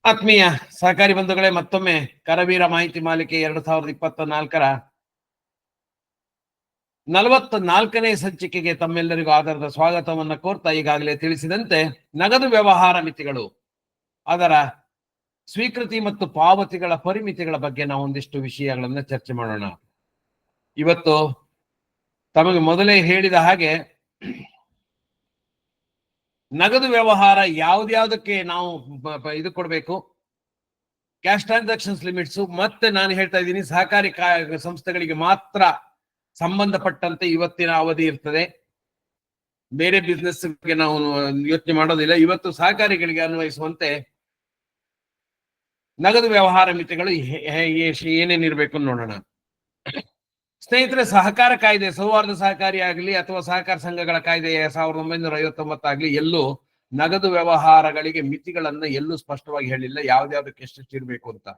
ಆತ್ಮೀಯ ಸಹಕಾರಿ ಬಂಧುಗಳೇ, ಮತ್ತೊಮ್ಮೆ ಕರವೀರ ಮಾಹಿತಿ ಮಾಲಿಕೆ 2024ರ 44ನೇ ಸಂಚಿಕೆಗೆ ತಮ್ಮೆಲ್ಲರಿಗೂ ಆಧಾರದ ಸ್ವಾಗತವನ್ನ ಕೋರ್ತಾ, ಈಗಾಗಲೇ ತಿಳಿಸಿದಂತೆ ನಗದು ವ್ಯವಹಾರ ಮಿತಿಗಳು, ಅದರ ಸ್ವೀಕೃತಿ ಮತ್ತು ಪಾವತಿಗಳ ಪರಿಮಿತಿಗಳ ಬಗ್ಗೆ ನಾವು ಒಂದಿಷ್ಟು ವಿಷಯಗಳನ್ನ ಚರ್ಚೆ ಮಾಡೋಣ. ಇವತ್ತು ತಮಗೆ ಮೊದಲೇ ಹೇಳಿದ ಹಾಗೆ ನಗದು ವ್ಯವಹಾರ ಯಾವ್ದ್ಯಾವ್ದಕ್ಕೆ ನಾವು ಇದು ಕೊಡಬೇಕು, ಕ್ಯಾಶ್ ಟ್ರಾನ್ಸಾಕ್ಷನ್ಸ್ ಲಿಮಿಟ್ಸ್, ಮತ್ತೆ ನಾನು ಹೇಳ್ತಾ ಇದ್ದೀನಿ ಸಹಕಾರಿ ಸಂಸ್ಥೆಗಳಿಗೆ ಮಾತ್ರ ಸಂಬಂಧಪಟ್ಟಂತೆ ಇವತ್ತಿನ ಅವಧಿ ಇರ್ತದೆ. ಬೇರೆ ಬಿಸ್ನೆಸ್ಗೆ ನಾವು ಯೋಚನೆ ಮಾಡೋದಿಲ್ಲ. ಇವತ್ತು ಸಹಕಾರಿಗಳಿಗೆ ಅನ್ವಯಿಸುವಂತೆ ನಗದು ವ್ಯವಹಾರ ಮಿತಿಗಳು ಏನೇನಿರ್ಬೇಕು ನೋಡೋಣ. ಸ್ನೇಹಿತರೆ, ಸಹಕಾರ ಕಾಯ್ದೆ, ಸೌಹಾರ್ದ ಸಹಕಾರಿ ಆಗಲಿ ಅಥವಾ ಸಹಕಾರ ಸಂಘಗಳ ಕಾಯ್ದೆ 1959 ಆಗ್ಲಿ, ಎಲ್ಲೂ ನಗದು ವ್ಯವಹಾರಗಳಿಗೆ ಮಿತಿಗಳನ್ನ ಎಲ್ಲೂ ಸ್ಪಷ್ಟವಾಗಿ ಹೇಳಿಲ್ಲ, ಯಾವ್ದ್ಯಾವ್ದಕ್ಕೆ ಎಷ್ಟೆಷ್ಟು ಇರಬೇಕು ಅಂತ.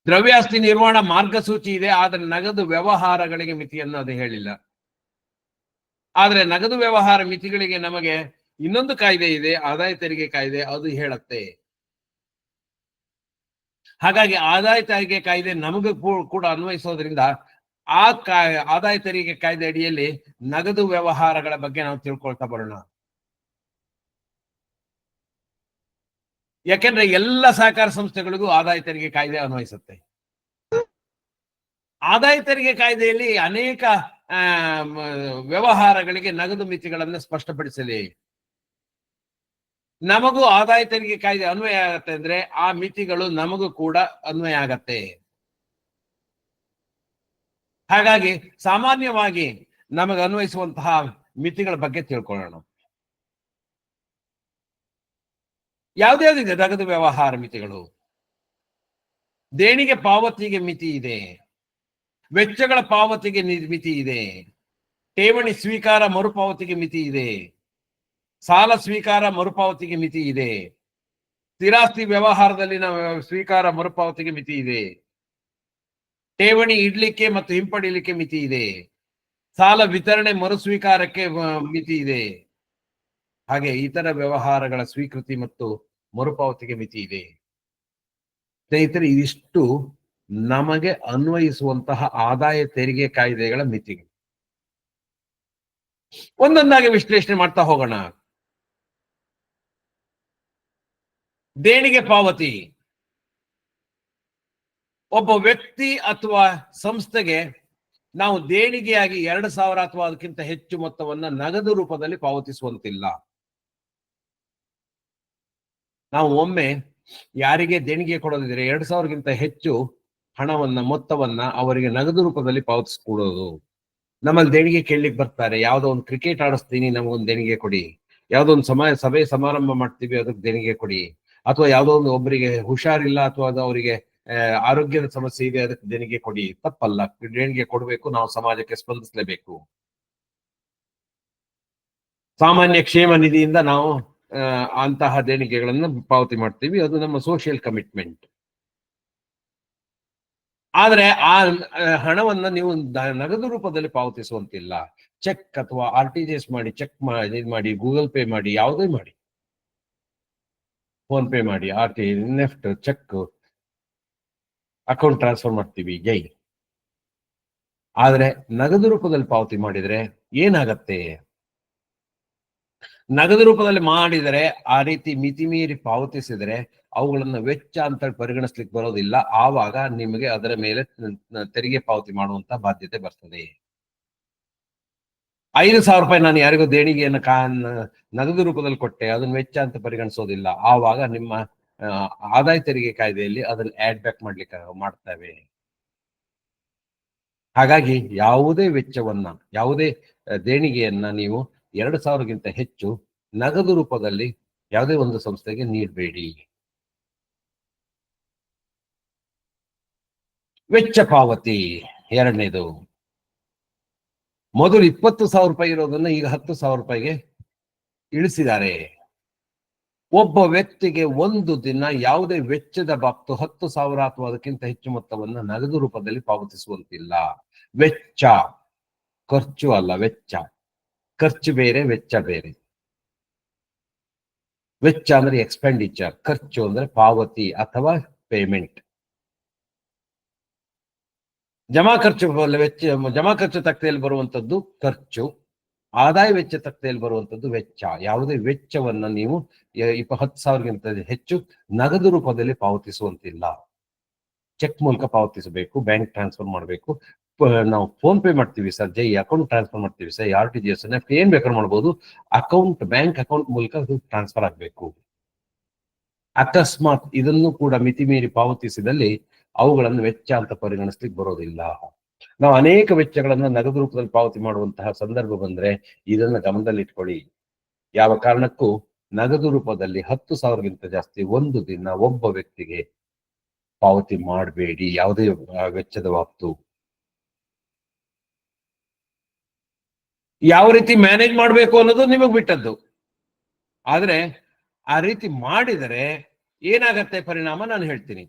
ದ್ರವ್ಯಾಸ್ತಿ ನಿರ್ವಹಣಾ ಮಾರ್ಗಸೂಚಿ ಇದೆ, ಆದ್ರೆ ನಗದು ವ್ಯವಹಾರಗಳಿಗೆ ಮಿತಿಯನ್ನು ಅದು ಹೇಳಿಲ್ಲ. ಆದ್ರೆ ನಗದು ವ್ಯವಹಾರ ಮಿತಿಗಳಿಗೆ ನಮಗೆ ಇನ್ನೊಂದು ಕಾಯ್ದೆ ಇದೆ, ಆದಾಯ ತೆರಿಗೆ ಕಾಯ್ದೆ, ಅದು ಹೇಳುತ್ತೆ. ಹಾಗಾಗಿ ಆದಾಯ ತೆರಿಗೆ ಕಾಯ್ದೆ ನಮಗೂ ಕೂಡ ಅನ್ವಯಿಸೋದ್ರಿಂದ ಆ ಆದಾಯ ತೆರಿಗೆ ಕಾಯ್ದೆ ಅಡಿಯಲ್ಲಿ ನಗದು ವ್ಯವಹಾರಗಳ ಬಗ್ಗೆ ನಾವು ತಿಳ್ಕೊಳ್ತಾ ಬರೋಣ. ಯಾಕೆಂದ್ರೆ ಎಲ್ಲ ಸಹಕಾರ ಸಂಸ್ಥೆಗಳಿಗೂ ಆದಾಯ ತೆರಿಗೆ ಕಾಯ್ದೆ ಅನ್ವಯಿಸುತ್ತೆ. ಆದಾಯ ತೆರಿಗೆ ಕಾಯ್ದೆಯಲ್ಲಿ ಅನೇಕ ವ್ಯವಹಾರಗಳಿಗೆ ನಗದು ಮಿತಿಗಳನ್ನು ಸ್ಪಷ್ಟಪಡಿಸಲಿ. ನಮಗೂ ಆದಾಯ ತೆರಿಗೆ ಕಾಯ್ದೆ ಅನ್ವಯ ಆಗತ್ತೆ ಅಂದ್ರೆ ಆ ಮಿತಿಗಳು ನಮಗೂ ಕೂಡ ಅನ್ವಯ ಆಗತ್ತೆ. ಹಾಗಾಗಿ ಸಾಮಾನ್ಯವಾಗಿ ನಮಗೆ ಅನ್ವಯಿಸುವಂತಹ ಮಿತಿಗಳ ಬಗ್ಗೆ ತಿಳ್ಕೊಳ್ಳೋಣ. ಯಾವ್ದ್ಯಾವ್ದಿದೆ ನಗದು ವ್ಯವಹಾರ ಮಿತಿಗಳು? ದೇಣಿಗೆ ಪಾವತಿಗೆ ಮಿತಿ ಇದೆ, ವೆಚ್ಚಗಳ ಪಾವತಿಗೆ ಮಿತಿ ಇದೆ, ಠೇವಣಿ ಸ್ವೀಕಾರ ಮರುಪಾವತಿಗೆ ಮಿತಿ ಇದೆ, ಸಾಲ ಸ್ವೀಕಾರ ಮರುಪಾವತಿಗೆ ಮಿತಿ ಇದೆ, ಸ್ಥಿರಾಸ್ತಿ ವ್ಯವಹಾರದಲ್ಲಿನ ಸ್ವೀಕಾರ ಮರುಪಾವತಿಗೆ ಮಿತಿ ಇದೆ, ಠೇವಣಿ ಇಡ್ಲಿಕ್ಕೆ ಮತ್ತು ಹಿಂಪಡಿಲಿಕ್ಕೆ ಮಿತಿ ಇದೆ, ಸಾಲ ವಿತರಣೆ ಮರು ಸ್ವೀಕಾರಕ್ಕೆ ಮಿತಿ ಇದೆ, ಹಾಗೆ ಇತರ ವ್ಯವಹಾರಗಳ ಸ್ವೀಕೃತಿ ಮತ್ತು ಮರುಪಾವತಿಗೆ ಮಿತಿ ಇದೆ. ಸ್ನೇಹಿತರೆ, ಇದಿಷ್ಟು ನಮಗೆ ಅನ್ವಯಿಸುವಂತಹ ಆದಾಯ ತೆರಿಗೆ ಕಾಯ್ದೆಗಳ ಮಿತಿಗಳು. ಒಂದೊಂದಾಗಿ ವಿಶ್ಲೇಷಣೆ ಮಾಡ್ತಾ ಹೋಗೋಣ. ದೇಣಿಗೆ ಪಾವತಿ. ಒಬ್ಬ ವ್ಯಕ್ತಿ ಅಥವಾ ಸಂಸ್ಥೆಗೆ ನಾವು ದೇಣಿಗೆಯಾಗಿ 2,000 ಅಥವಾ ಅದಕ್ಕಿಂತ ಹೆಚ್ಚು ಮೊತ್ತವನ್ನ ನಗದು ರೂಪದಲ್ಲಿ ಪಾವತಿಸುವಂತಿಲ್ಲ. ನಾವು ಒಮ್ಮೆ ಯಾರಿಗೆ ದೇಣಿಗೆ ಕೊಡೋದಿದ್ರೆ 2,000ಗಿಂತ ಹೆಚ್ಚು ಮೊತ್ತವನ್ನ ಅವರಿಗೆ ನಗದು ರೂಪದಲ್ಲಿ ಪಾವತಿಸ್ಕೊಡೋದು. ನಮ್ಮಲ್ಲಿ ದೇಣಿಗೆ ಕೇಳಲಿಕ್ಕೆ ಬರ್ತಾರೆ, ಯಾವ್ದೋ ಒಂದು ಕ್ರಿಕೆಟ್ ಆಡಿಸ್ತೀನಿ ನಮಗೊಂದು ದೇಣಿಗೆ ಕೊಡಿ, ಯಾವ್ದೋ ಒಂದು ಸಭೆ ಸಮಾರಂಭ ಮಾಡ್ತೀವಿ ಅದಕ್ಕೆ ದೇಣಿಗೆ ಕೊಡಿ, ಅಥವಾ ಯಾವ್ದೋ ಒಂದು ಒಬ್ಬರಿಗೆ ಹುಷಾರಿಲ್ಲ ಅಥವಾ ಅದು ಅವರಿಗೆ ಆರೋಗ್ಯದ ಸಮಸ್ಯೆ ಇದೆ ಅದಕ್ಕೆ ದೇಣಿಗೆ ಕೊಡಿ. ತಪ್ಪಲ್ಲ, ದೇಣಿಗೆ ಕೊಡಬೇಕು, ನಾವು ಸಮಾಜಕ್ಕೆ ಸ್ಪಂದಿಸಲೇಬೇಕು. ಸಾಮಾನ್ಯ ಕ್ಷೇಮ ನಿಧಿಯಿಂದ ನಾವು ಅಂತಹ ದೇಣಿಗೆಗಳನ್ನು ಪಾವತಿ ಮಾಡ್ತೀವಿ, ಅದು ನಮ್ಮ ಸೋಷಿಯಲ್ ಕಮಿಟ್ಮೆಂಟ್. ಆದ್ರೆ ಆ ಹಣವನ್ನ ನೀವು ನಗದು ರೂಪದಲ್ಲಿ ಪಾವತಿಸುವಂತಿಲ್ಲ. ಚೆಕ್ ಅಥವಾ RTGS ಮಾಡಿ, ಚೆಕ್ ಮಾಡಿ, ಗೂಗಲ್ ಪೇ ಮಾಡಿ, ಯಾವುದೇ ಮಾಡಿ, ಫೋನ್ ಪೇ ಮಾಡಿ, ನೆಫ್ಟ್, ಚೆಕ್, ಅಕೌಂಟ್ ಟ್ರಾನ್ಸ್ಫರ್ ಮಾಡ್ತೀವಿ, ಜೈ. ಆದ್ರೆ ನಗದು ರೂಪದಲ್ಲಿ ಪಾವತಿ ಮಾಡಿದ್ರೆ ಏನಾಗತ್ತೆ? ನಗದು ರೂಪದಲ್ಲಿ ಮಾಡಿದರೆ ಆ ರೀತಿ ಮಿತಿ ಮೀರಿ ಪಾವತಿಸಿದರೆ ಅವುಗಳನ್ನ ವೆಚ್ಚ ಅಂತ ಪರಿಗಣಿಸ್ಲಿಕ್ಕೆ ಬರೋದಿಲ್ಲ. ಆವಾಗ ನಿಮಗೆ ಅದರ ಮೇಲೆ ತೆರಿಗೆ ಪಾವತಿ ಮಾಡುವಂತ ಬಾಧ್ಯತೆ ಬರ್ತದೆ. 5,000 ರೂಪಾಯಿ ನಾನು ಯಾರಿಗೂ ದೇಣಿಗೆಯನ್ನು ನಗದು ರೂಪದಲ್ಲಿ ಕೊಟ್ಟೆ, ಅದನ್ನ ವೆಚ್ಚ ಅಂತ ಪರಿಗಣಿಸೋದಿಲ್ಲ. ಆವಾಗ ನಿಮ್ಮ ಆದಾಯ ತೆರಿಗೆ ಕಾಯ್ದೆಯಲ್ಲಿ ಅದನ್ನ ಆಡ್ ಬ್ಯಾಕ್ ಮಾಡ್ತೇವೆ. ಹಾಗಾಗಿ ಯಾವುದೇ ವೆಚ್ಚವನ್ನ, ಯಾವುದೇ ದೇಣಿಗೆಯನ್ನ ನೀವು 2,000ಗಿಂತ ಹೆಚ್ಚು ನಗದು ರೂಪದಲ್ಲಿ ಯಾವುದೇ ಒಂದು ಸಂಸ್ಥೆಗೆ ನೀಡಬೇಡಿ. ವೆಚ್ಚ ಪಾವತಿ ಎರಡನೇದು. ಮೊದಲು 20,000 ರೂಪಾಯಿ ಇರೋದನ್ನ ಈಗ 10,000 ರೂಪಾಯಿಗೆ ಇಳಿಸಿದ್ದಾರೆ. ಒಬ್ಬ ವ್ಯಕ್ತಿಗೆ ಒಂದು ದಿನ ಯಾವುದೇ ವೆಚ್ಚದ ಬಾಬ್ತು 10,000 ಅಥವಾ ಅದಕ್ಕಿಂತ ಹೆಚ್ಚು ಮೊತ್ತವನ್ನ ನಗದು ರೂಪದಲ್ಲಿ ಪಾವತಿಸುವಂತಿಲ್ಲ. ವೆಚ್ಚ, ಖರ್ಚು ಅಲ್ಲ, ವೆಚ್ಚ. ಖರ್ಚು ಬೇರೆ, ವೆಚ್ಚ ಬೇರೆ. ವೆಚ್ಚ ಅಂದ್ರೆ ಎಕ್ಸ್ಪೆಂಡಿಚರ್, ಖರ್ಚು ಅಂದ್ರೆ ಪಾವತಿ ಅಥವಾ ಪೇಮೆಂಟ್. ಜಮಾ ಖರ್ಚು ವೆಚ್ಚ, ಜಮಾ ಖರ್ಚು ತಕ್ತೆಯಲ್ಲಿ ಬರುವಂತದ್ದು ಖರ್ಚು, ಆದಾಯ ವೆಚ್ಚ ತಕ್ತೆಯಲ್ಲಿ ಬರುವಂತದ್ದು ವೆಚ್ಚ. ಯಾವುದೇ ವೆಚ್ಚವನ್ನ ನೀವು 10,000ಗಿಂತ ಹೆಚ್ಚು ನಗದು ರೂಪದಲ್ಲಿ ಪಾವತಿಸುವಂತಿಲ್ಲ. ಚೆಕ್ ಮೂಲಕ ಪಾವತಿಸಬೇಕು, ಬ್ಯಾಂಕ್ ಟ್ರಾನ್ಸ್ಫರ್ ಮಾಡಬೇಕು. ನಾವು ಫೋನ್ ಪೇ ಮಾಡ್ತೀವಿ ಸರ್, ಜೈ ಅಕೌಂಟ್ ಟ್ರಾನ್ಸ್ಫರ್ ಮಾಡ್ತೀವಿ ಸರ್, RTGS ಏನ್ ಬೇಕಾದ್ರೂ ಮಾಡ್ಬೋದು. ಅಕೌಂಟ್, ಬ್ಯಾಂಕ್ ಅಕೌಂಟ್ ಮೂಲಕ ಅದು ಟ್ರಾನ್ಸ್ಫರ್ ಆಗಬೇಕು. ಅಕಸ್ಮಾತ್ ಇದನ್ನು ಕೂಡ ಮಿತಿ ಮೀರಿ ಪಾವತಿಸಿದಲ್ಲಿ ಅವುಗಳನ್ನು ವೆಚ್ಚ ಅಂತ ಪರಿಗಣಿಸ್ಲಿಕ್ಕೆ ಬರೋದಿಲ್ಲ. ನಾವು ಅನೇಕ ವೆಚ್ಚಗಳನ್ನ ನಗದು ರೂಪದಲ್ಲಿ ಪಾವತಿ ಮಾಡುವಂತಹ ಸಂದರ್ಭ ಬಂದ್ರೆ ಇದನ್ನ ಗಮನದಲ್ಲಿಟ್ಕೊಳ್ಳಿ. ಯಾವ ಕಾರಣಕ್ಕೂ ನಗದು ರೂಪದಲ್ಲಿ 10,000ಗಿಂತ ಜಾಸ್ತಿ ಒಂದು ದಿನ ಒಬ್ಬ ವ್ಯಕ್ತಿಗೆ ಪಾವತಿ ಮಾಡಬೇಡಿ, ಯಾವುದೇ ವೆಚ್ಚದ ಬಾಬ್ತು. ಯಾವ ರೀತಿ ಮ್ಯಾನೇಜ್ ಮಾಡಬೇಕು ಅನ್ನೋದು ನಿಮಗೆ ಬಿಟ್ಟದ್ದು. ಆದ್ರೆ ಆ ರೀತಿ ಮಾಡಿದರೆ ಏನಾಗತ್ತೆ ಪರಿಣಾಮ ನಾನು ಹೇಳ್ತೀನಿ.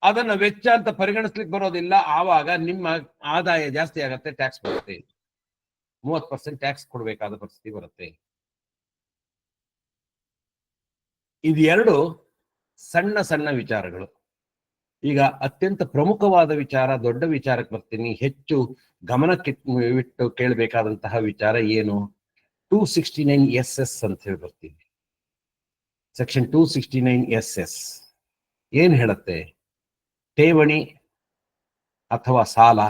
ಅದನ್ನ ವೆಚ್ಚ ಅಂತ ಪರಿಗಣಿಸ್ಲಿಕ್ಕೆ ಬರೋದಿಲ್ಲ. ಆವಾಗ ನಿಮ್ಮ ಆದಾಯ ಜಾಸ್ತಿ ಆಗತ್ತೆ, ಟ್ಯಾಕ್ಸ್ ಬರುತ್ತೆ, 30% ಟ್ಯಾಕ್ಸ್ ಕೊಡಬೇಕಾದ ಪರಿಸ್ಥಿತಿ ಬರುತ್ತೆ. ಇದು ಎರಡು ಸಣ್ಣ ಸಣ್ಣ ವಿಚಾರಗಳು. ಈಗ ಅತ್ಯಂತ ಪ್ರಮುಖವಾದ ವಿಚಾರ, ದೊಡ್ಡ ವಿಚಾರಕ್ಕೆ ಬರ್ತೀನಿ. ಹೆಚ್ಚು ಗಮನಕ್ಕೆ ಇಟ್ಟು ಕೇಳಬೇಕಾದಂತಹ ವಿಚಾರ ಏನು? 269SS ಅಂತ ಹೇಳಿ ಬರ್ತೀನಿ. ಸೆಕ್ಷನ್ 269SS ಏನ್ ಹೇಳುತ್ತೆ? ಠೇವಣಿ ಅಥವಾ ಸಾಲ,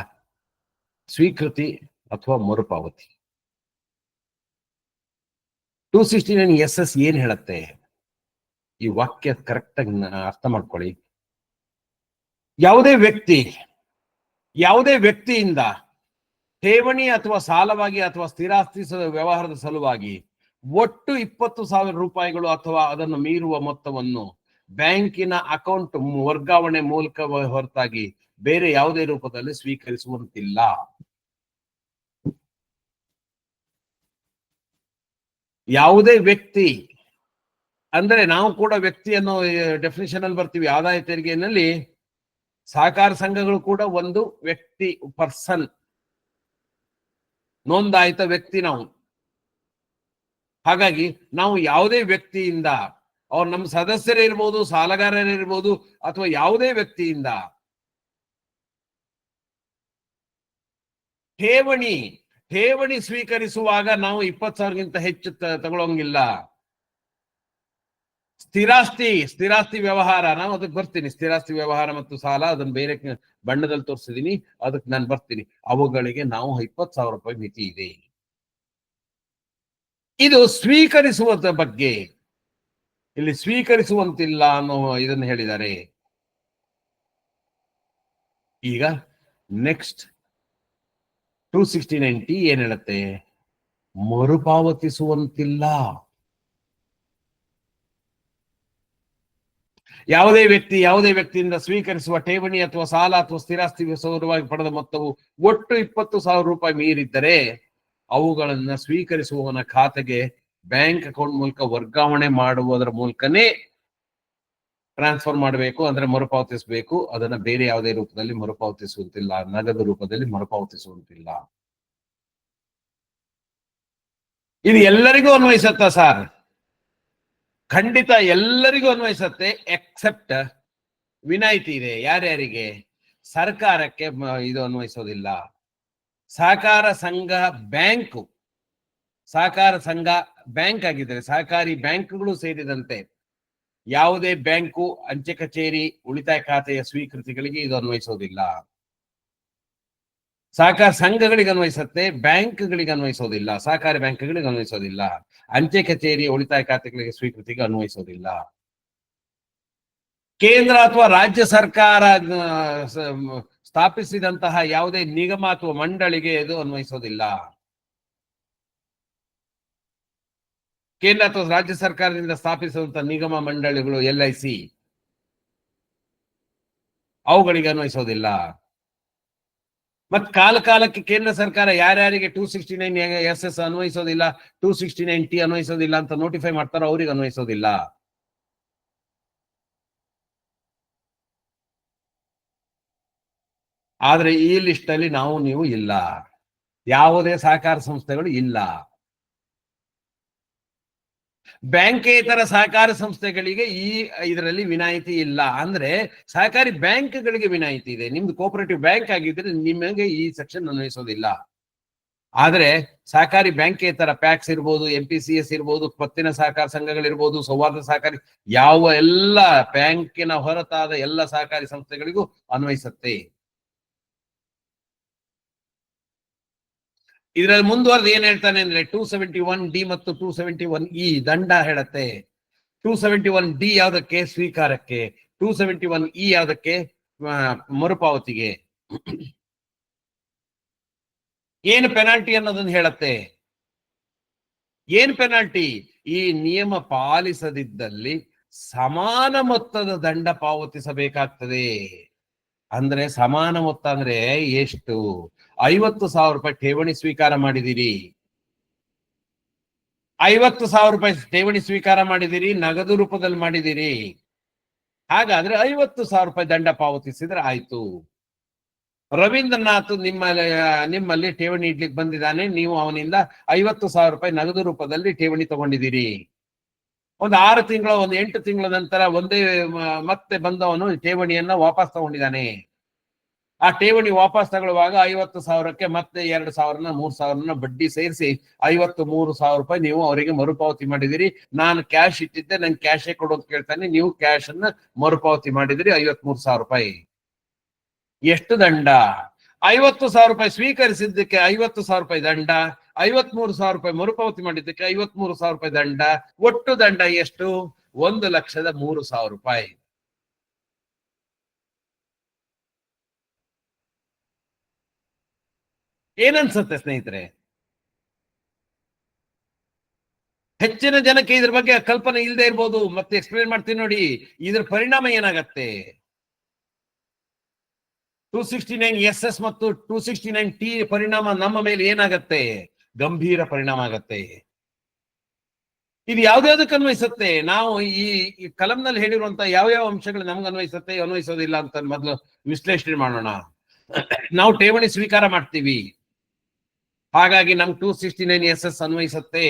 ಸ್ವೀಕೃತಿ ಅಥವಾ ಮರುಪಾವತಿ. 269SS ಏನ್ ಹೇಳುತ್ತೆ? ಈ ವಾಕ್ಯ ಕರೆಕ್ಟ್ ಆಗಿ ಅರ್ಥ ಮಾಡ್ಕೊಳ್ಳಿ. ಯಾವುದೇ ವ್ಯಕ್ತಿಯಿಂದ ಠೇವಣಿ ಅಥವಾ ಸಾಲವಾಗಿ ಅಥವಾ ಸ್ಥಿರಾಸ್ತಿ ವ್ಯವಹಾರದ ಸಲುವಾಗಿ ಒಟ್ಟು 20,000 ರೂಪಾಯಿಗಳು ಅಥವಾ ಅದನ್ನು ಮೀರುವ ಮೊತ್ತವನ್ನು ಬ್ಯಾಂಕಿನ ಅಕೌಂಟ್ ವರ್ಗಾವಣೆ ಮೂಲಕ ಹೊರತಾಗಿ ಬೇರೆ ಯಾವುದೇ ರೂಪದಲ್ಲಿ ಸ್ವೀಕರಿಸುವಂತಿಲ್ಲ. ಯಾವುದೇ ವ್ಯಕ್ತಿ ಅಂದ್ರೆ ನಾವು ಕೂಡ ವ್ಯಕ್ತಿಯನ್ನು ಡೆಫಿನಿಷನ್ ಅಲ್ಲಿ ಬರ್ತೀವಿ. ಆದಾಯ ತೆರಿಗೆಯಲ್ಲಿ ಸಹಕಾರ ಸಂಘಗಳು ಕೂಡ ಒಂದು ವ್ಯಕ್ತಿ, ಪರ್ಸನ್, ನೋಂದಾಯಿತ ವ್ಯಕ್ತಿ ನಾವು. ಹಾಗಾಗಿ ನಾವು ಯಾವುದೇ ವ್ಯಕ್ತಿಯಿಂದ, ಅವ್ರು ನಮ್ಮ ಸದಸ್ಯರಿರ್ಬೋದು, ಸಾಲಗಾರರಿರ್ಬೋದು, ಅಥವಾ ಯಾವುದೇ ವ್ಯಕ್ತಿಯಿಂದ ಠೇವಣಿ ಸ್ವೀಕರಿಸುವಾಗ ನಾವು 20,000ಗಿಂತ ಹೆಚ್ಚು ತಗೊಳ್ಳೋಂಗಿಲ್ಲ. ಸ್ಥಿರಾಸ್ತಿ ವ್ಯವಹಾರ, ನಾವು ಅದಕ್ಕೆ ಬರ್ತೀನಿ. ಸ್ಥಿರಾಸ್ತಿ ವ್ಯವಹಾರ ಮತ್ತು ಸಾಲ, ಅದನ್ನ ಬೇರೆ ಬಣ್ಣದಲ್ಲಿ ತೋರಿಸಿದೀನಿ, ಅದಕ್ಕೆ ನಾನು ಬರ್ತೀನಿ. ಅವುಗಳಿಗೆ ನಾವು 20,000 ರೂಪಾಯಿ ಮಿತಿ ಇದೆ. ಇದು ಸ್ವೀಕರಿಸುವ ಬಗ್ಗೆ ಇಲ್ಲಿ ಸ್ವೀಕರಿಸುವಂತಿಲ್ಲ ಅನ್ನೋ ಇದನ್ನು ಹೇಳಿದ್ದಾರೆ. ಈಗ ನೆಕ್ಸ್ಟ್ 269T ಏನ್ ಹೇಳುತ್ತೆ? ಮರುಪಾವತಿಸುವಂತಿಲ್ಲ. ಯಾವುದೇ ವ್ಯಕ್ತಿಯಿಂದ ಸ್ವೀಕರಿಸುವ ಠೇವಣಿ ಅಥವಾ ಸಾಲ ಅಥವಾ ಸ್ಥಿರಾಸ್ತಿ ಸೌರವಾಗಿ ಪಡೆದ ಮೊತ್ತವು ಒಟ್ಟು 20,000 ರೂಪಾಯಿ ಮೀರಿದ್ದರೆ ಅವುಗಳನ್ನ ಸ್ವೀಕರಿಸುವವನ ಖಾತೆಗೆ ಬ್ಯಾಂಕ್ ಅಕೌಂಟ್ ಮೂಲಕ ವರ್ಗಾವಣೆ ಮಾಡುವುದರ ಮೂಲಕನೇ ಟ್ರಾನ್ಸ್ಫರ್ ಮಾಡಬೇಕು, ಅಂದ್ರೆ ಮರುಪಾವತಿಸಬೇಕು. ಅದನ್ನ ಬೇರೆ ಯಾವುದೇ ರೂಪದಲ್ಲಿ ಮರುಪಾವತಿಸುವಂತಿಲ್ಲ, ನಗದು ರೂಪದಲ್ಲಿ ಮರುಪಾವತಿಸುವಂತಿಲ್ಲ. ಇದು ಎಲ್ಲರಿಗೂ ಅನ್ವಯಿಸತ್ತಾ ಸರ್? ಖಂಡಿತ ಎಲ್ಲರಿಗೂ ಅನ್ವಯಿಸತ್ತೆ, ಎಕ್ಸೆಪ್ಟ್ ವಿನಾಯಿತಿ ಇದೆ. ಯಾರ್ಯಾರಿಗೆ? ಸರ್ಕಾರಕ್ಕೆ ಇದು ಅನ್ವಯಿಸೋದಿಲ್ಲ. ಸಹಕಾರ ಸಂಘ ಬ್ಯಾಂಕ್ ಆಗಿದ್ರೆ, ಸಹಕಾರಿ ಬ್ಯಾಂಕ್ಗಳು ಸೇರಿದಂತೆ ಯಾವುದೇ ಬ್ಯಾಂಕು, ಅಂಚೆ ಕಚೇರಿ, ಉಳಿತಾಯ ಖಾತೆಯ ಸ್ವೀಕೃತಿಗಳಿಗೆ ಇದು ಅನ್ವಯಿಸೋದಿಲ್ಲ. ಸಹಕಾರ ಸಂಘಗಳಿಗೆ ಅನ್ವಯಿಸುತ್ತೆ, ಬ್ಯಾಂಕ್ಗಳಿಗೆ ಅನ್ವಯಿಸೋದಿಲ್ಲ. ಸಹಕಾರಿ ಬ್ಯಾಂಕ್ಗಳಿಗೆ ಅನ್ವಯಿಸೋದಿಲ್ಲ. ಅಂಚೆ ಕಚೇರಿ, ಉಳಿತಾಯ ಖಾತೆಗಳಿಗೆ ಸ್ವೀಕೃತಿಗೆ ಅನ್ವಯಿಸೋದಿಲ್ಲ. ಕೇಂದ್ರ ಅಥವಾ ರಾಜ್ಯ ಸರ್ಕಾರ ಸ್ಥಾಪಿಸಿದಂತಹ ಯಾವುದೇ ನಿಗಮ ಅಥವಾ ಮಂಡಳಿಗೆ ಇದು ಅನ್ವಯಿಸೋದಿಲ್ಲ. ಕೇಂದ್ರ ಅಥವಾ ರಾಜ್ಯ ಸರ್ಕಾರದಿಂದ ಸ್ಥಾಪಿಸಿದಂತಹ ನಿಗಮ ಮಂಡಳಿಗಳು, LIC, ಅವುಗಳಿಗೆ ಅನ್ವಯಿಸೋದಿಲ್ಲ. ಮತ್ ಕಾಲಕ್ಕೆ ಕೇಂದ್ರ ಸರ್ಕಾರ ಯಾರ್ಯಾರಿಗೆ 269SS ಅನ್ವಯಿಸೋದಿಲ್ಲ, 269T ಅನ್ವಯಿಸೋದಿಲ್ಲ ಅಂತ ನೋಟಿಫೈ ಮಾಡ್ತಾರೋ ಅವ್ರಿಗೆ ಅನ್ವಯಿಸೋದಿಲ್ಲ. ಆದ್ರೆ ಈ ಲಿಸ್ಟ್ ಅಲ್ಲಿ ನೀವು ಇಲ್ಲ, ಯಾವುದೇ ಸಹಕಾರ ಸಂಸ್ಥೆಗಳು ಇಲ್ಲ. ಬ್ಯಾಂಕೇತರ ಸಹಕಾರ ಸಂಸ್ಥೆಗಳಿಗೆ ಈ ಇದರಲ್ಲಿ ವಿನಾಯಿತಿ ಇಲ್ಲ. ಅಂದ್ರೆ ಸಹಕಾರಿ ಬ್ಯಾಂಕ್ಗಳಿಗೆ ವಿನಾಯಿತಿ ಇದೆ. ನಿಮ್ದು ಕೋಪರೇಟಿವ್ ಬ್ಯಾಂಕ್ ಆಗಿದ್ರೆ ನಿಮಗೆ ಈ ಸೆಕ್ಷನ್ ಅನ್ವಯಿಸೋದಿಲ್ಲ. ಆದ್ರೆ ಸಹಕಾರಿ ಬ್ಯಾಂಕೇತರ ಪ್ಯಾಕ್ಸ್ ಇರ್ಬೋದು, MPCS ಇರ್ಬೋದು, ಪತ್ತಿನ ಸಹಕಾರ ಸಂಘಗಳಿರ್ಬೋದು, ಸೌಹಾರ್ದ ಸಹಕಾರಿ ಯಾವ ಎಲ್ಲ ಬ್ಯಾಂಕಿನ ಹೊರತಾದ ಎಲ್ಲ ಸಹಕಾರಿ ಸಂಸ್ಥೆಗಳಿಗೂ ಅನ್ವಯಿಸುತ್ತೆ. ಇದರಲ್ಲಿ ಮುಂದುವರೆದು ಏನ್ ಹೇಳ್ತಾನೆ ಅಂದ್ರೆ 271D ಮತ್ತು 271E ದಂಡ ಹೇಳತ್ತೆ. 271D ಯಾವ್ದಕ್ಕೆ? ಸ್ವೀಕಾರಕ್ಕೆ. 271E ಯಾವ್ದಕ್ಕೆ? ಮರುಪಾವತಿಗೆ. ಏನು ಪೆನಾಲ್ಟಿ ಅನ್ನೋದನ್ನ ಹೇಳತ್ತೆ. ಏನ್ ಪೆನಾಲ್ಟಿ? ಈ ನಿಯಮ ಪಾಲಿಸದಿದ್ದಲ್ಲಿ ಸಮಾನ ಮೊತ್ತದ ದಂಡ ಪಾವತಿಸಬೇಕಾಗ್ತದೆ. ಅಂದ್ರೆ ಸಮಾನ ಮೊತ್ತ ಅಂದ್ರೆ ಎಷ್ಟು? 50,000 ರೂಪಾಯಿ ಠೇವಣಿ ಸ್ವೀಕಾರ ಮಾಡಿದಿರಿ, 50,000 ರೂಪಾಯಿ ಠೇವಣಿ ಸ್ವೀಕಾರ ಮಾಡಿದಿರಿ, ನಗದು ರೂಪದಲ್ಲಿ ಮಾಡಿದಿರಿ. ಹಾಗಾದ್ರೆ 50,000 ರೂಪಾಯಿ ದಂಡ ಪಾವತಿಸಿದ್ರೆ ಆಯ್ತು. ರವೀಂದ್ರನಾಥ್ ನಿಮ್ಮಲ್ಲಿ ಠೇವಣಿ ಇಡ್ಲಿಕ್ಕೆ ಬಂದಿದ್ದಾನೆ, ನೀವು ಅವನಿಂದ 50,000 ರೂಪಾಯಿ ನಗದು ರೂಪದಲ್ಲಿ ಠೇವಣಿ ತಗೊಂಡಿದ್ದೀರಿ. ಒಂದು 6 ತಿಂಗಳ, ಒಂದು 8 ತಿಂಗಳ ನಂತರ ಮತ್ತೆ ಬಂದವನು ಠೇವಣಿಯನ್ನ ವಾಪಸ್ ತಗೊಂಡಿದ್ದಾನೆ. ಆ ಠೇವಣಿ ವಾಪಸ್ ತಗೊಳ್ಳುವಾಗ 50,000ಕ್ಕೆ ಮತ್ತೆ 2,000 3,000 ಬಡ್ಡಿ ಸೇರಿಸಿ 53,000 ರೂಪಾಯಿ ನೀವು ಅವರಿಗೆ ಮರುಪಾವತಿ ಮಾಡಿದಿರಿ. ನಾನು ಕ್ಯಾಶ್ ಇಟ್ಟಿದ್ದೆ, ನಂಗೆ ಕ್ಯಾಶೇ ಕೊಡೋದು ಕೇಳ್ತಾನೆ, ನೀವು ಕ್ಯಾಶ್ ಅನ್ನ ಮರುಪಾವತಿ ಮಾಡಿದಿರಿ 53,000 ರೂಪಾಯಿ. ಎಷ್ಟು ದಂಡ? 50,000 ರೂಪಾಯಿ ಸ್ವೀಕರಿಸಿದ್ದಕ್ಕೆ 50,000 ರೂಪಾಯಿ ದಂಡ, 53,000 ರೂಪಾಯಿ ಮರುಪಾವತಿ ಮಾಡಿದ್ದಕ್ಕೆ 53,000 ರೂಪಾಯಿ ದಂಡ. ಒಟ್ಟು ದಂಡ ಎಷ್ಟು? 1,03,000 ರೂಪಾಯಿ. ಏನನ್ಸುತ್ತೆ ಸ್ನೇಹಿತರೆ? ಹೆಚ್ಚಿನ ಜನಕ್ಕೆ ಇದ್ರ ಬಗ್ಗೆ ಕಲ್ಪನೆ ಇಲ್ಲದೆ ಇರ್ಬೋದು. ಮತ್ತೆ ಎಕ್ಸ್ಪ್ಲೇನ್ ಮಾಡ್ತೀನಿ ನೋಡಿ. ಇದ್ರ ಪರಿಣಾಮ ಏನಾಗತ್ತೆ? 269SS ಮತ್ತು 269T ಪರಿಣಾಮ ನಮ್ಮ ಮೇಲೆ ಏನಾಗತ್ತೆ? ಗಂಭೀರ ಪರಿಣಾಮ ಆಗತ್ತೆ. ಇದು ಯಾವ್ದಾವ್ದಕ್ಕೆ ಅನ್ವಯಿಸುತ್ತೆ? ನಾವು ಈ ಕಲಂನಲ್ಲಿ ಹೇಳಿರುವಂತ ಯಾವ ಅಂಶಗಳು ನಮ್ಗೆ ಅನ್ವಯಿಸುತ್ತೆ, ಅನ್ವಯಿಸೋದಿಲ್ಲ ಅಂತ ಮೊದಲು ವಿಶ್ಲೇಷಣೆ ಮಾಡೋಣ. ನಾವು ಠೇವಣಿ ಸ್ವೀಕಾರ ಮಾಡ್ತೀವಿ, ಹಾಗಾಗಿ ನಮ್ಗೆ 269SS ಅನ್ವಯಿಸುತ್ತೆ.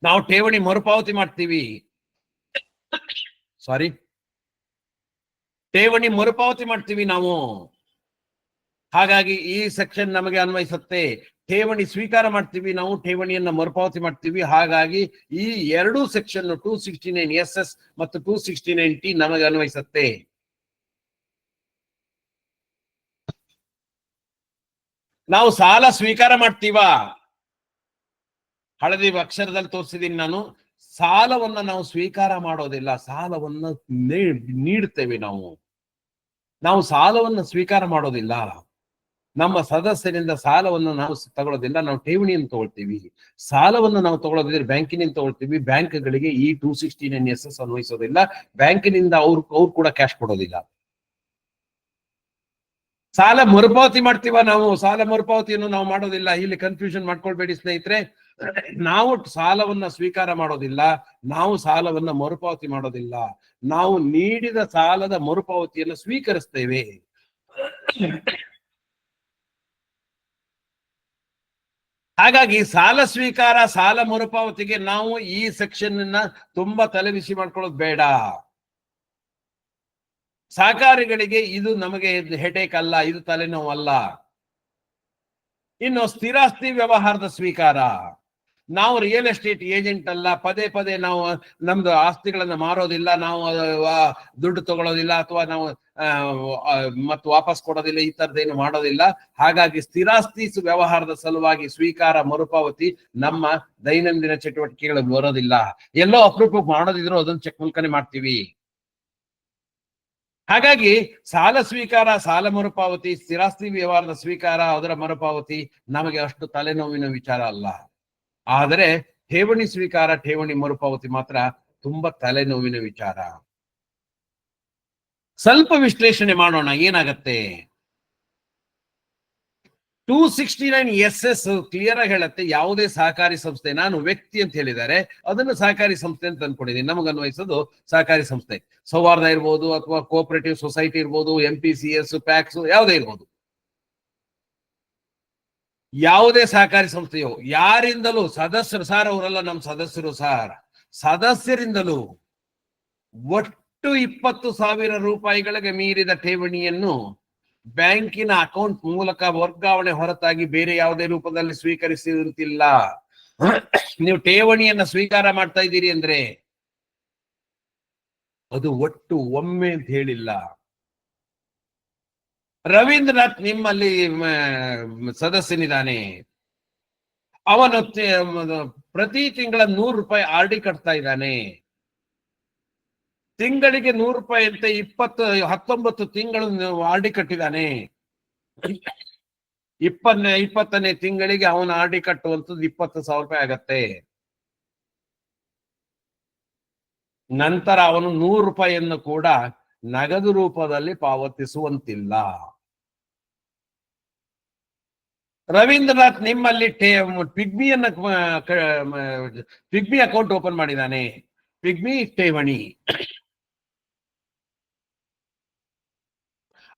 ನಾವು ಠೇವಣಿ ಮರುಪಾವತಿ ಮಾಡ್ತೀವಿ, ಠೇವಣಿ ಮರುಪಾವತಿ ಮಾಡ್ತೀವಿ ನಾವು, ಹಾಗಾಗಿ ಈ ಸೆಕ್ಷನ್ ನಮಗೆ ಅನ್ವಯಿಸುತ್ತೆ. ಠೇವಣಿ ಸ್ವೀಕಾರ ಮಾಡ್ತೀವಿ ನಾವು, ಠೇವಣಿಯನ್ನ ಮರುಪಾವತಿ ಮಾಡ್ತೀವಿ, ಹಾಗಾಗಿ ಈ ಎರಡೂ ಸೆಕ್ಷನ್ 269SS ಮತ್ತು 269T ನಮಗೆ ಅನ್ವಯಿಸುತ್ತೆ. ನಾವು ಸಾಲ ಸ್ವೀಕಾರ ಮಾಡ್ತೀವಾ? ಹಳದಿ ಅಕ್ಷರದಲ್ಲಿ ತೋರಿಸಿದೀನಿ ನಾನು. ಸಾಲವನ್ನ ನಾವು ಸ್ವೀಕಾರ ಮಾಡೋದಿಲ್ಲ, ಸಾಲವನ್ನ ನೀಡ್ತೇವೆ. ನಾವು ಸಾಲವನ್ನು ಸ್ವೀಕಾರ ಮಾಡೋದಿಲ್ಲ. ನಮ್ಮ ಸದಸ್ಯರಿಂದ ಸಾಲವನ್ನು ನಾವು ತಗೊಳ್ಳೋದಿಲ್ಲ, ನಾವು ಠೇವಣಿಯನ್ನು ತಗೊಳ್ತೀವಿ. ಸಾಲವನ್ನು ನಾವು ತಗೊಳ್ಳೋದಿದ್ರೆ ಬ್ಯಾಂಕಿನಿಂದ ತಗೊಳ್ತೀವಿ. ಬ್ಯಾಂಕ್ಗಳಿಗೆ ಈ 269SS ಅನ್ವಯಿಸೋದಿಲ್ಲ. ಬ್ಯಾಂಕಿನಿಂದ ಅವ್ರು ಕೂಡ ಕ್ಯಾಶ್ ಕೊಡೋದಿಲ್ಲ. ಸಾಲ ಮರುಪಾವತಿ ಮಾಡ್ತೀವ ನಾವು? ಸಾಲ ಮರುಪಾವತಿಯನ್ನು ನಾವು ಮಾಡೋದಿಲ್ಲ. ಇಲ್ಲಿ ಕನ್ಫ್ಯೂಷನ್ ಮಾಡ್ಕೊಳ್ಬೇಡಿ ಸ್ನೇಹಿತರೆ. ನಾವು ಸಾಲವನ್ನ ಸ್ವೀಕಾರ ಮಾಡೋದಿಲ್ಲ, ನಾವು ಸಾಲವನ್ನ ಮರುಪಾವತಿ ಮಾಡೋದಿಲ್ಲ. ನಾವು ನೀಡಿದ ಸಾಲದ ಮರುಪಾವತಿಯನ್ನು ಸ್ವೀಕರಿಸ್ತೇವೆ. ಹಾಗಾಗಿ ಸಾಲ ಸ್ವೀಕಾರ, ಸಾಲ ಮರುಪಾವತಿಗೆ ನಾವು ಈ ಸೆಕ್ಷನ್ ತುಂಬಾ ತಲೆಬಿಸಿ ಮಾಡ್ಕೊಳ್ಳೋದು ಬೇಡ. ಸಹಕಾರಿಗಳಿಗೆ ಇದು ನಮಗೆ ಹೆಡೇಕ್ ಅಲ್ಲ, ಇದು ತಲೆನೋವಲ್ಲ. ಇನ್ನು ಸ್ಥಿರಾಸ್ತಿ ವ್ಯವಹಾರದ ಸ್ವೀಕಾರ, ನಾವು ರಿಯಲ್ ಎಸ್ಟೇಟ್ ಏಜೆಂಟ್ ಅಲ್ಲ. ಪದೇ ಪದೇ ನಾವು ನಮ್ದು ಆಸ್ತಿಗಳನ್ನ ಮಾರೋದಿಲ್ಲ, ನಾವು ದುಡ್ಡು ತಗೊಳ್ಳೋದಿಲ್ಲ, ಅಥವಾ ನಾವು ಮತ್ತು ವಾಪಸ್ ಕೊಡೋದಿಲ್ಲ, ಈ ತರದೇನು ಮಾಡೋದಿಲ್ಲ. ಹಾಗಾಗಿ ಸ್ಥಿರಾಸ್ತಿ ವ್ಯವಹಾರದ ಸಲುವಾಗಿ ಸ್ವೀಕಾರ ಮರುಪಾವತಿ ನಮ್ಮ ದೈನಂದಿನ ಚಟುವಟಿಕೆಗಳಲ್ಲಿ ಬರೋದಿಲ್ಲ. ಎಲ್ಲೋ ಅಪರೂಪ ಮಾಡೋದಿದ್ರು ಅದನ್ನ ಚೆಕ್ ಮೂಲಕನೇ ಮಾಡ್ತೀವಿ. ಹಾಗಾಗಿ ಸಾಲ ಸ್ವೀಕಾರ, ಸಾಲ ಮರುಪಾವತಿ, ಸ್ಥಿರಾಸ್ತಿ ವ್ಯವಹಾರದ ಸ್ವೀಕಾರ, ಅದರ ಮರುಪಾವತಿ ನಮಗೆ ಅಷ್ಟು ತಲೆನೋವಿನ ವಿಚಾರ ಅಲ್ಲ. ಆದರೆ ಠೇವಣಿ ಸ್ವೀಕಾರ, ಠೇವಣಿ ಮರುಪಾವತಿ ಮಾತ್ರ ತುಂಬಾ ತಲೆನೋವಿನ ವಿಚಾರ. ಸ್ವಲ್ಪ ವಿಶ್ಲೇಷಣೆ ಮಾಡೋಣ, ಏನಾಗತ್ತೆ. 269SS ಕ್ಲಿಯರ್ ಆಗಿ ಹೇಳುತ್ತೆ, ಯಾವುದೇ ಸಹಕಾರಿ ಸಂಸ್ಥೆ, ನಾನು ವ್ಯಕ್ತಿ ಅಂತ ಹೇಳಿದ್ದಾರೆ, ಅದನ್ನು ಸಹಕಾರಿ ಸಂಸ್ಥೆ ಅಂತ ಅನ್ಕೊಂಡಿದ್ದೀನಿ. ನಮಗೆ ಅನ್ವಯಿಸೋದು ಸಹಕಾರಿ ಸಂಸ್ಥೆ. ಸೌಹಾರ್ದ ಇರ್ಬೋದು, ಅಥವಾ ಕೋಆಪರೇಟಿವ್ ಸೊಸೈಟಿ ಇರ್ಬೋದು, MPCS, ಪ್ಯಾಕ್ಸ್ ಯಾವುದೇ ಇರ್ಬೋದು. ಯಾವುದೇ ಸಹಕಾರಿ ಸಂಸ್ಥೆಯು ಯಾರಿಂದಲೂ ಸದಸ್ಯರು ಸಾರ್ ಅವರೆಲ್ಲ ನಮ್ಮ ಸದಸ್ಯರು ಸಾರ್, ಸದಸ್ಯರಿಂದಲೂ ಒಟ್ಟು 20,000 ರೂಪಾಯಿಗಳಿಗೆ ಮೀರಿದ ಠೇವಣಿಯನ್ನು ಬ್ಯಾಂಕಿನ ಅಕೌಂಟ್ ಮೂಲಕ ವರ್ಗಾವಣೆ ಹೊರತಾಗಿ ಬೇರೆ ಯಾವುದೇ ರೂಪದಲ್ಲಿ ಸ್ವೀಕರಿಸುವಂತಿಲ್ಲ. ನೀವು ಠೇವಣಿಯನ್ನ ಸ್ವೀಕಾರ ಮಾಡ್ತಾ ಇದ್ದೀರಿ ಅಂದ್ರೆ ಅದು ಒಟ್ಟು ಒಮ್ಮೆ ಅಂತ ಹೇಳಿಲ್ಲ. ರವೀಂದ್ರನಾಥ್ ನಿಮ್ಮಲ್ಲಿ ಸದಸ್ಯನಿದ್ದಾನೆ, ಅವನು ಪ್ರತಿ ತಿಂಗಳ 100 ರೂಪಾಯಿ RD ಕಟ್ತಾ ಇದ್ದಾನೆ. ತಿಂಗಳಿಗೆ 100 ರೂಪಾಯಿ ಅಂತ 19 ತಿಂಗಳು RD ಕಟ್ಟಿದ್ದಾನೆ. 20ನೇ ತಿಂಗಳಿಗೆ ಅವನು RD ಕಟ್ಟುವಂಥದ್ದು 20,000 ರೂಪಾಯಿ ಆಗತ್ತೆ. ನಂತರ ಅವನು 100 ರೂಪಾಯಿಯನ್ನು ಕೂಡ ನಗದು ರೂಪದಲ್ಲಿ ಪಾವತಿಸುವಂತಿಲ್ಲ. ರವೀಂದ್ರನಾಥ್ ನಿಮ್ಮಲ್ಲಿ ಪಿಗ್ಮಿಯನ್ನ ಪಿಗ್ಮಿ ಅಕೌಂಟ್ ಓಪನ್ ಮಾಡಿದ್ದಾನೆ, ಪಿಗ್ಮಿ ಠೇವಣಿ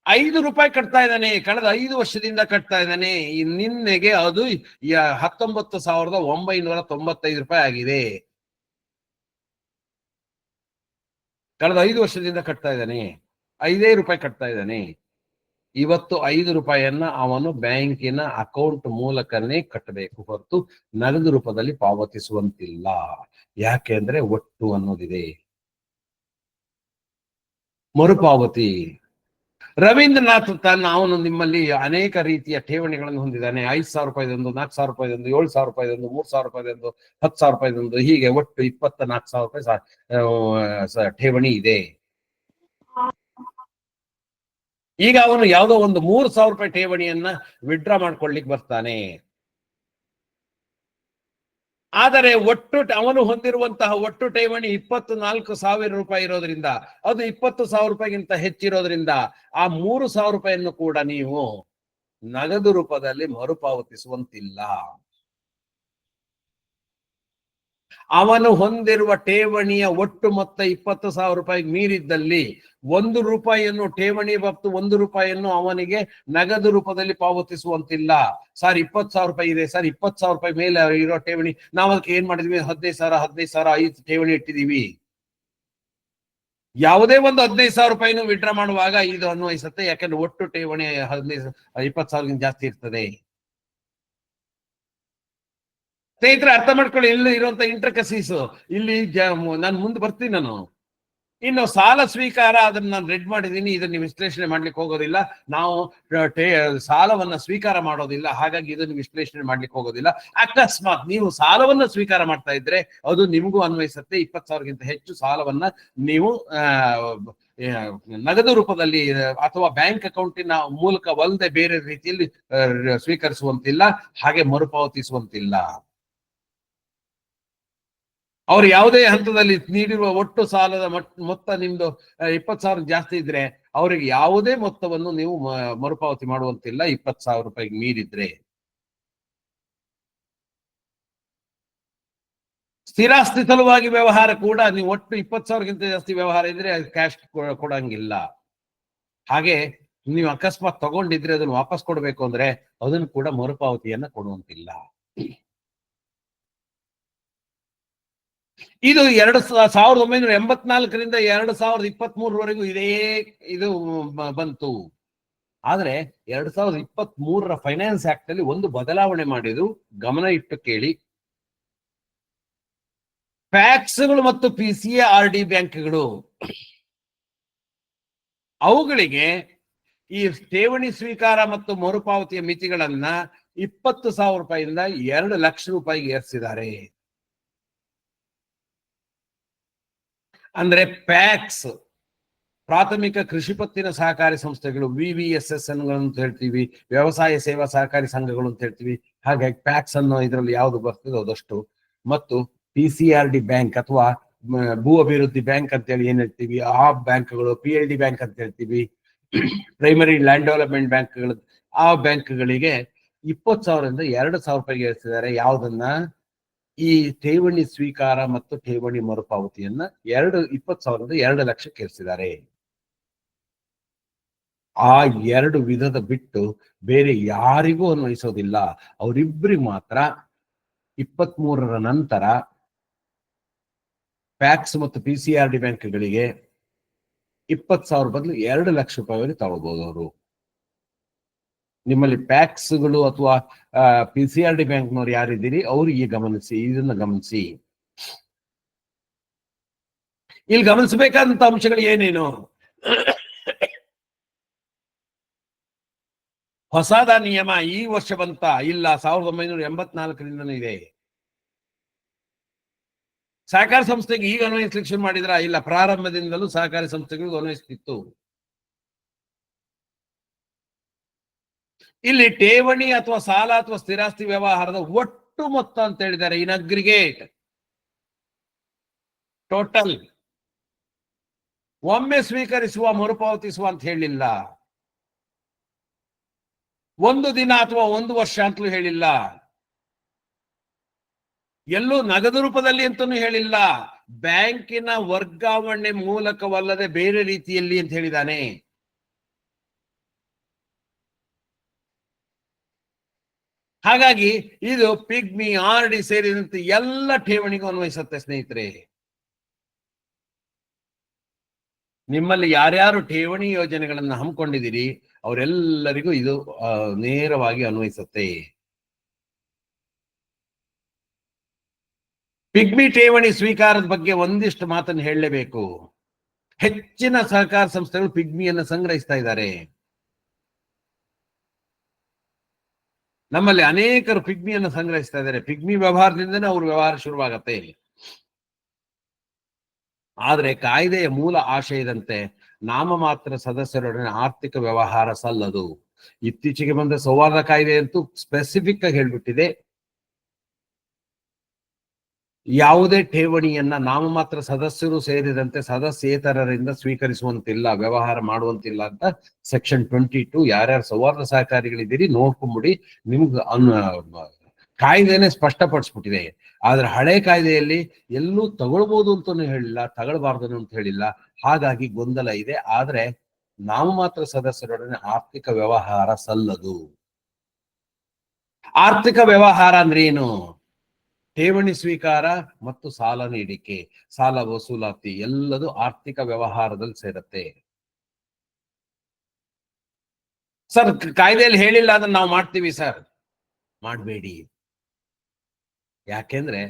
5 ರೂಪಾಯಿ ಕಟ್ತಾ ಇದ್ದಾನೆ, ಕಳೆದ 5 ವರ್ಷದಿಂದ ಕಟ್ತಾ ಇದ್ದಾನೆ. ನಿನ್ನೆಗೆ ಅದು 19,995 ರೂಪಾಯಿ ಆಗಿದೆ. ಕಳೆದ 5 ವರ್ಷದಿಂದ ಕಟ್ತಾ ಇದ್ದಾನೆ, 5 ರೂಪಾಯಿ ಕಟ್ತಾ ಇದ್ದಾನೆ. ಇವತ್ತು 5 ರೂಪಾಯಿಯನ್ನ ಅವನು ಬ್ಯಾಂಕಿನ ಅಕೌಂಟ್ ಮೂಲಕನೇ ಕಟ್ಟಬೇಕು ಹೊರತು ನಗದು ರೂಪದಲ್ಲಿ ಪಾವತಿಸುವಂತಿಲ್ಲ. ಯಾಕೆಂದ್ರೆ ಒಟ್ಟು ಅನ್ನೋದಿದೆ. ಮರುಪಾವತಿ ರವೀಂದ್ರನಾಥ್ ಅವನು ನಿಮ್ಮಲ್ಲಿ ಅನೇಕ ರೀತಿಯ ಠೇವಣಿಗಳನ್ನು ಹೊಂದಿದ್ದಾನೆ. 5,000 ರೂಪಾಯಿದೊಂದು, 4,000 ರೂಪಾಯಿದೊಂದು, 7,000 ರೂಪಾಯಿದೊಂದು, 3,000 ರೂಪಾಯಿದೊಂದು, 10,000 ರೂಪಾಯಿದೊಂದು, ಹೀಗೆ ಒಟ್ಟು 24,000 ರೂಪಾಯಿ ಠೇವಣಿ ಇದೆ. ಈಗ ಅವನು ಯಾವುದೋ ಒಂದು 3,000 ರೂಪಾಯಿ ಠೇವಣಿಯನ್ನ ವಿಡ್ರಾ ಮಾಡ್ಕೊಳ್ಳಿಕ್ ಬರ್ತಾನೆ. ಆದರೆ ಒಟ್ಟು ಅವನು ಹೊಂದಿರುವಂತಹ ಒಟ್ಟು ಠೇವಣಿ 24,000 ರೂಪಾಯಿ ಇರೋದ್ರಿಂದ, ಅದು 20,000 ರೂಪಾಯಿಗಿಂತ ಹೆಚ್ಚಿರೋದ್ರಿಂದ ಆ 3,000 ರೂಪಾಯಿಯನ್ನು ಕೂಡ ನೀವು ನಗದು ರೂಪದಲ್ಲಿ ಮರುಪಾವತಿಸುವಂತಿಲ್ಲ. ಅವನು ಹೊಂದಿರುವ ಠೇವಣಿಯ ಒಟ್ಟು ಮೊತ್ತ 20,000 ರೂಪಾಯಿಗೆ ಮೀರಿದ್ದಲ್ಲಿ 1 ರೂಪಾಯಿಯನ್ನು ಠೇವಣಿ ಮತ್ತು 1 ರೂಪಾಯಿಯನ್ನು ಅವನಿಗೆ ನಗದು ರೂಪದಲ್ಲಿ ಪಾವತಿಸುವಂತಿಲ್ಲ. ಸರ್ 20,000 ರೂಪಾಯಿ ಇದೆ ಸರ್, 20,000 ರೂಪಾಯಿ ಮೇಲೆ ಇರೋ ಠೇವಣಿ ನಾವು ಅದಕ್ಕೆ ಏನ್ ಮಾಡಿದ್ವಿ, 15,000 5 ಠೇವಣಿ ಇಟ್ಟಿದೀವಿ. ಯಾವುದೇ ಒಂದು 15,000 ರೂಪಾಯಿನೂ ವಿಡ್ರಾ ಮಾಡುವಾಗ ಇದು ಅನ್ವಯಿಸುತ್ತೆ. ಯಾಕಂದ್ರೆ ಒಟ್ಟು ಠೇವಣಿ 20,000 ಜಾಸ್ತಿ ಇರ್ತದೆ. ಸ್ನೇಹಿತರೆ ಅರ್ಥ ಮಾಡ್ಕೊಳ್ಳಿ, ಇಲ್ಲಿ ಇರುವಂತ ಇಂಟ್ರಕಸೀಸ್ ಇಲ್ಲಿ ನಾನು ಮುಂದೆ ಬರ್ತೀನಿ. ನಾನು ಇನ್ನು ಸಾಲ ಸ್ವೀಕಾರ ಅದನ್ನ ನಾನು ರೆಡ್ ಮಾಡಿದ್ದೀನಿ, ಇದನ್ನ ವಿಶ್ಲೇಷಣೆ ಮಾಡ್ಲಿಕ್ಕೆ ಹೋಗೋದಿಲ್ಲ. ನಾವು ಸಾಲವನ್ನ ಸ್ವೀಕಾರ ಮಾಡೋದಿಲ್ಲ, ಹಾಗಾಗಿ ಇದನ್ನು ವಿಶ್ಲೇಷಣೆ ಮಾಡ್ಲಿಕ್ಕೆ ಹೋಗೋದಿಲ್ಲ. ಅಕಸ್ಮಾತ್ ನೀವು ಸಾಲವನ್ನ ಸ್ವೀಕಾರ ಮಾಡ್ತಾ ಇದ್ರೆ ಅದು ನಿಮಗೂ ಅನ್ವಯಿಸುತ್ತೆ. 20,000ಗಿಂತ ಹೆಚ್ಚು ಸಾಲವನ್ನ ನೀವು ನಗದು ರೂಪದಲ್ಲಿ ಅಥವಾ ಬ್ಯಾಂಕ್ ಅಕೌಂಟಿನ ಮೂಲಕವಲ್ಲದೆ ಬೇರೆ ರೀತಿಯಲ್ಲಿ ಸ್ವೀಕರಿಸುವಂತಿಲ್ಲ, ಹಾಗೆ ಮರುಪಾವತಿಸುವಂತಿಲ್ಲ. ಅವ್ರು ಯಾವುದೇ ಹಂತದಲ್ಲಿ ನೀಡಿರುವ ಒಟ್ಟು ಸಾಲದ ಮೊತ್ತ ನಿಮ್ದು 20,000 ಜಾಸ್ತಿ ಇದ್ರೆ ಅವರಿಗೆ ಯಾವುದೇ ಮೊತ್ತವನ್ನು ನೀವು ಮರುಪಾವತಿ ಮಾಡುವಂತಿಲ್ಲ 20,000 ರೂಪಾಯಿಗೆ ಮೀರಿದ್ರೆ. ಸ್ಥಿರಾಸ್ತಿ ಸಲುವಾಗಿ ವ್ಯವಹಾರ ಕೂಡ ನೀವು ಒಟ್ಟು 20,000ಗಿಂತ ಜಾಸ್ತಿ ವ್ಯವಹಾರ ಇದ್ರೆ ಕ್ಯಾಶ್ ಕೊಡಂಗಿಲ್ಲ. ಹಾಗೆ ನೀವು ಅಕಸ್ಮಾತ್ ತಗೊಂಡಿದ್ರೆ ಅದನ್ನು ವಾಪಸ್ ಕೊಡ್ಬೇಕು ಅಂದ್ರೆ ಅದನ್ನು ಕೂಡ ಮರುಪಾವತಿಯನ್ನ ಕೊಡುವಂತಿಲ್ಲ. ಇದು 1984ರಿಂದ 2023ವರೆಗೂ ಇದೇ ಇದು ಬಂತು. ಆದ್ರೆ 2023ರ ಫೈನಾನ್ಸ್ ಆಕ್ಟ್ ಅಲ್ಲಿ ಒಂದು ಬದಲಾವಣೆ ಮಾಡಿದ್ರು, ಗಮನ ಇಟ್ಟು ಕೇಳಿ. ಪ್ಯಾಕ್ಸ್ಗಳು ಮತ್ತು PCA-RD ಬ್ಯಾಂಕ್ಗಳು ಅವುಗಳಿಗೆ ಈ ಠೇವಣಿ ಸ್ವೀಕಾರ ಮತ್ತು ಮರುಪಾವತಿಯ ಮಿತಿಗಳನ್ನ 20,000 ರೂಪಾಯಿಯಿಂದ 2 ಲಕ್ಷ ರೂಪಾಯಿಗೆ ಏರಿಸಿದ್ದಾರೆ. ಅಂದ್ರೆ ಪ್ಯಾಕ್ಸ್ ಪ್ರಾಥಮಿಕ ಕೃಷಿ ಪತ್ತಿನ ಸಹಕಾರಿ ಸಂಸ್ಥೆಗಳು, VVSS ಅಂತ ಹೇಳ್ತೀವಿ, ವ್ಯವಸಾಯ ಸೇವಾ ಸಹಕಾರಿ ಸಂಘಗಳು ಅಂತ ಹೇಳ್ತೀವಿ. ಹಾಗಾಗಿ ಪ್ಯಾಕ್ಸ್ ಅನ್ನೋ ಇದರಲ್ಲಿ ಯಾವ್ದು ಬರ್ತದೆ ಅದಷ್ಟು, ಮತ್ತು PCRD ಬ್ಯಾಂಕ್ ಅಥವಾ ಭೂ ಅಭಿವೃದ್ಧಿ ಬ್ಯಾಂಕ್ ಅಂತೇಳಿ ಏನ್ ಹೇಳ್ತೀವಿ ಆ ಬ್ಯಾಂಕ್ಗಳು, PLD ಬ್ಯಾಂಕ್ ಅಂತ ಹೇಳ್ತೀವಿ, ಪ್ರೈಮರಿ ಲ್ಯಾಂಡ್ ಡೆವಲಪ್ಮೆಂಟ್ ಬ್ಯಾಂಕ್ಗಳು, ಆ ಬ್ಯಾಂಕ್ಗಳಿಗೆ 20,000ರಿಂದ 2,000 ರೂಪಾಯಿಗೆ ಏರಿಸಿದ್ದಾರೆ. ಯಾವುದನ್ನ? ಈ ಠೇವಣಿ ಸ್ವೀಕಾರ ಮತ್ತು ಠೇವಣಿ ಮರುಪಾವತಿಯನ್ನ 20,000ರಿಂದ 2 ಲಕ್ಷಕ್ಕೆ ಏರಿಸಿದ್ದಾರೆ. ಆ ಎರಡು ವಿಧದ ಬಿಟ್ಟು ಬೇರೆ ಯಾರಿಗೂ ಅನ್ವಯಿಸೋದಿಲ್ಲ. ಅವರಿಬ್ಬರಿಗೆ ಮಾತ್ರ 23ರ ನಂತರ ಪ್ಯಾಕ್ಸ್ ಮತ್ತು PCRD ಬ್ಯಾಂಕ್ಗಳಿಗೆ 20,000 ಬದಲು 2 ಲಕ್ಷ ರೂಪಾಯಿವರೆಗೆ ತಗೊಳ್ಬಹುದು ಅವರು. ನಿಮ್ಮಲ್ಲಿ ಪ್ಯಾಕ್ಸ್ಗಳು ಅಥವಾ PCRD ಬ್ಯಾಂಕ್ನವ್ರು ಯಾರಿದ್ದೀರಿ ಅವ್ರಿಗೆ ಗಮನಿಸಿ, ಇದನ್ನ ಗಮನಿಸಿ. ಇಲ್ಲಿ ಗಮನಿಸಬೇಕಾದಂತ ಅಂಶಗಳು ಏನೇನು? ಹೊಸದ ನಿಯಮ ಈ ವರ್ಷ ಬಂತ? ಇಲ್ಲ, 1984ರಿಂದನೂ ಇದೆ. ಸಹಕಾರ ಸಂಸ್ಥೆಗೆ ಈಗ ಅನ್ವಯಿಸ್ಲಿಕ್ಕೆ ಶುರು ಮಾಡಿದ್ರ? ಇಲ್ಲ, ಪ್ರಾರಂಭದಿಂದಲೂ ಸಹಕಾರಿ ಸಂಸ್ಥೆಗಳಿಗೆ ಅನ್ವಯಿಸ್ತಿತ್ತು. ಇಲ್ಲಿ ಠೇವಣಿ ಅಥವಾ ಸಾಲ ಅಥವಾ ಸ್ಥಿರಾಸ್ತಿ ವ್ಯವಹಾರದ ಒಟ್ಟು ಮೊತ್ತ ಅಂತ ಹೇಳಿದ್ದಾರೆ, ಇನ್ ಅಗ್ರಿಗೇಟ್, ಟೋಟಲ್. ಒಮ್ಮೆ ಸ್ವೀಕರಿಸುವ ಮರುಪಾವತಿಸುವ ಅಂತ ಹೇಳಿಲ್ಲ. ಒಂದು ದಿನ ಅಥವಾ ಒಂದು ವರ್ಷ ಅಂತಲೂ ಹೇಳಿಲ್ಲ. ಎಲ್ಲೂ ನಗದು ರೂಪದಲ್ಲಿ ಅಂತಲೂ ಹೇಳಿಲ್ಲ. ಬ್ಯಾಂಕಿನ ವರ್ಗಾವಣೆ ಮೂಲಕವಲ್ಲದೆ ಬೇರೆ ರೀತಿಯಲ್ಲಿ ಅಂತ ಹೇಳಿದಾನೆ. ಹಾಗಾಗಿ ಇದು ಪಿಗ್ಮಿ, RD ಸೇರಿದಂತೆ ಎಲ್ಲ ಠೇವಣಿಗೂ ಅನ್ವಯಿಸುತ್ತೆ ಸ್ನೇಹಿತರೆ. ನಿಮ್ಮಲ್ಲಿ ಯಾರ್ಯಾರು ಠೇವಣಿ ಯೋಜನೆಗಳನ್ನ ಹಮ್ಮಿಕೊಂಡಿದ್ದೀರಿ ಅವರೆಲ್ಲರಿಗೂ ಇದು ನೇರವಾಗಿ ಅನ್ವಯಿಸುತ್ತೆ. ಪಿಗ್ಮಿ ಠೇವಣಿ ಸ್ವೀಕಾರದ ಬಗ್ಗೆ ಒಂದಿಷ್ಟು ಮಾತನ್ನು ಹೇಳಲೇಬೇಕು. ಹೆಚ್ಚಿನ ಸಹಕಾರ ಸಂಸ್ಥೆಗಳು ಪಿಗ್ಮಿಯನ್ನು ಸಂಗ್ರಹಿಸ್ತಾ ಇದ್ದಾರೆ. ನಮ್ಮಲ್ಲಿ ಅನೇಕರು ಪಿಗ್ಮಿಯನ್ನು ಸಂಗ್ರಹಿಸ್ತಾ ಇದ್ದಾರೆ. ಪಿಗ್ಮಿ ವ್ಯವಹಾರದಿಂದನೇ ಅವ್ರ ವ್ಯವಹಾರ ಶುರುವಾಗತ್ತೆ. ಆದ್ರೆ ಕಾಯ್ದೆಯ ಮೂಲ ಆಶಯದಂತೆ ನಾಮಮಾತ್ರ ಸದಸ್ಯರೊಡನೆ ಆರ್ಥಿಕ ವ್ಯವಹಾರ ಸಲ್ಲದು. ಇತ್ತೀಚೆಗೆ ಬಂದ ಸೌಹಾರ್ದ ಕಾಯ್ದೆ ಅಂತೂ ಸ್ಪೆಸಿಫಿಕ್ ಆಗಿ ಹೇಳ್ಬಿಟ್ಟಿದೆ, ಯಾವುದೇ ಠೇವಣಿಯನ್ನ ನಾಮಮಾತ್ರ ಸದಸ್ಯರು ಸೇರಿದಂತೆ ಸದಸ್ಯೇತರರಿಂದ ಸ್ವೀಕರಿಸುವಂತಿಲ್ಲ, ವ್ಯವಹಾರ ಮಾಡುವಂತಿಲ್ಲ ಅಂತ ಸೆಕ್ಷನ್ 22. ಯಾರ್ಯಾರು ಸೌಹಾರ್ದ ಸಹಕಾರಿಗಳಿದ್ದೀರಿ ನೋಡ್ಕೊಂಬಿಡಿ, ನಿಮ್ಗೆ ಕಾಯ್ದೆನೆ ಸ್ಪಷ್ಟಪಡಿಸ್ಬಿಟ್ಟಿದೆ. ಆದ್ರೆ ಹಳೆ ಕಾಯ್ದೆಯಲ್ಲಿ ಎಲ್ಲೂ ತಗೊಳ್ಬಹುದು ಅಂತಾನು ಹೇಳಿಲ್ಲ, ತಗೊಳ್ಬಾರ್ದು ಅಂತ ಹೇಳಿಲ್ಲ. ಹಾಗಾಗಿ ಗೊಂದಲ ಇದೆ. ಆದ್ರೆ ನಾಮಮಾತ್ರ ಸದಸ್ಯರೊಡನೆ ಆರ್ಥಿಕ ವ್ಯವಹಾರ ಸಲ್ಲದು. ಆರ್ಥಿಕ ವ್ಯವಹಾರ ಅಂದ್ರೆ ಏನು? ಠೇವಣಿ ಸ್ವೀಕಾರ ಮತ್ತು ಸಾಲ ನೀಡಿಕೆ, ಸಾಲ ವಸೂಲಾತಿ ಎಲ್ಲದೂ ಆರ್ಥಿಕ ವ್ಯವಹಾರದಲ್ಲಿ ಸೇರುತ್ತೆ. ಸರ್, ಕಾಯ್ದೆಯಲ್ಲಿ ಹೇಳಿಲ್ಲ ಅದನ್ನ ನಾವು ಮಾಡ್ತೀವಿ ಸರ್. ಮಾಡಬೇಡಿ. ಯಾಕೆಂದ್ರೆ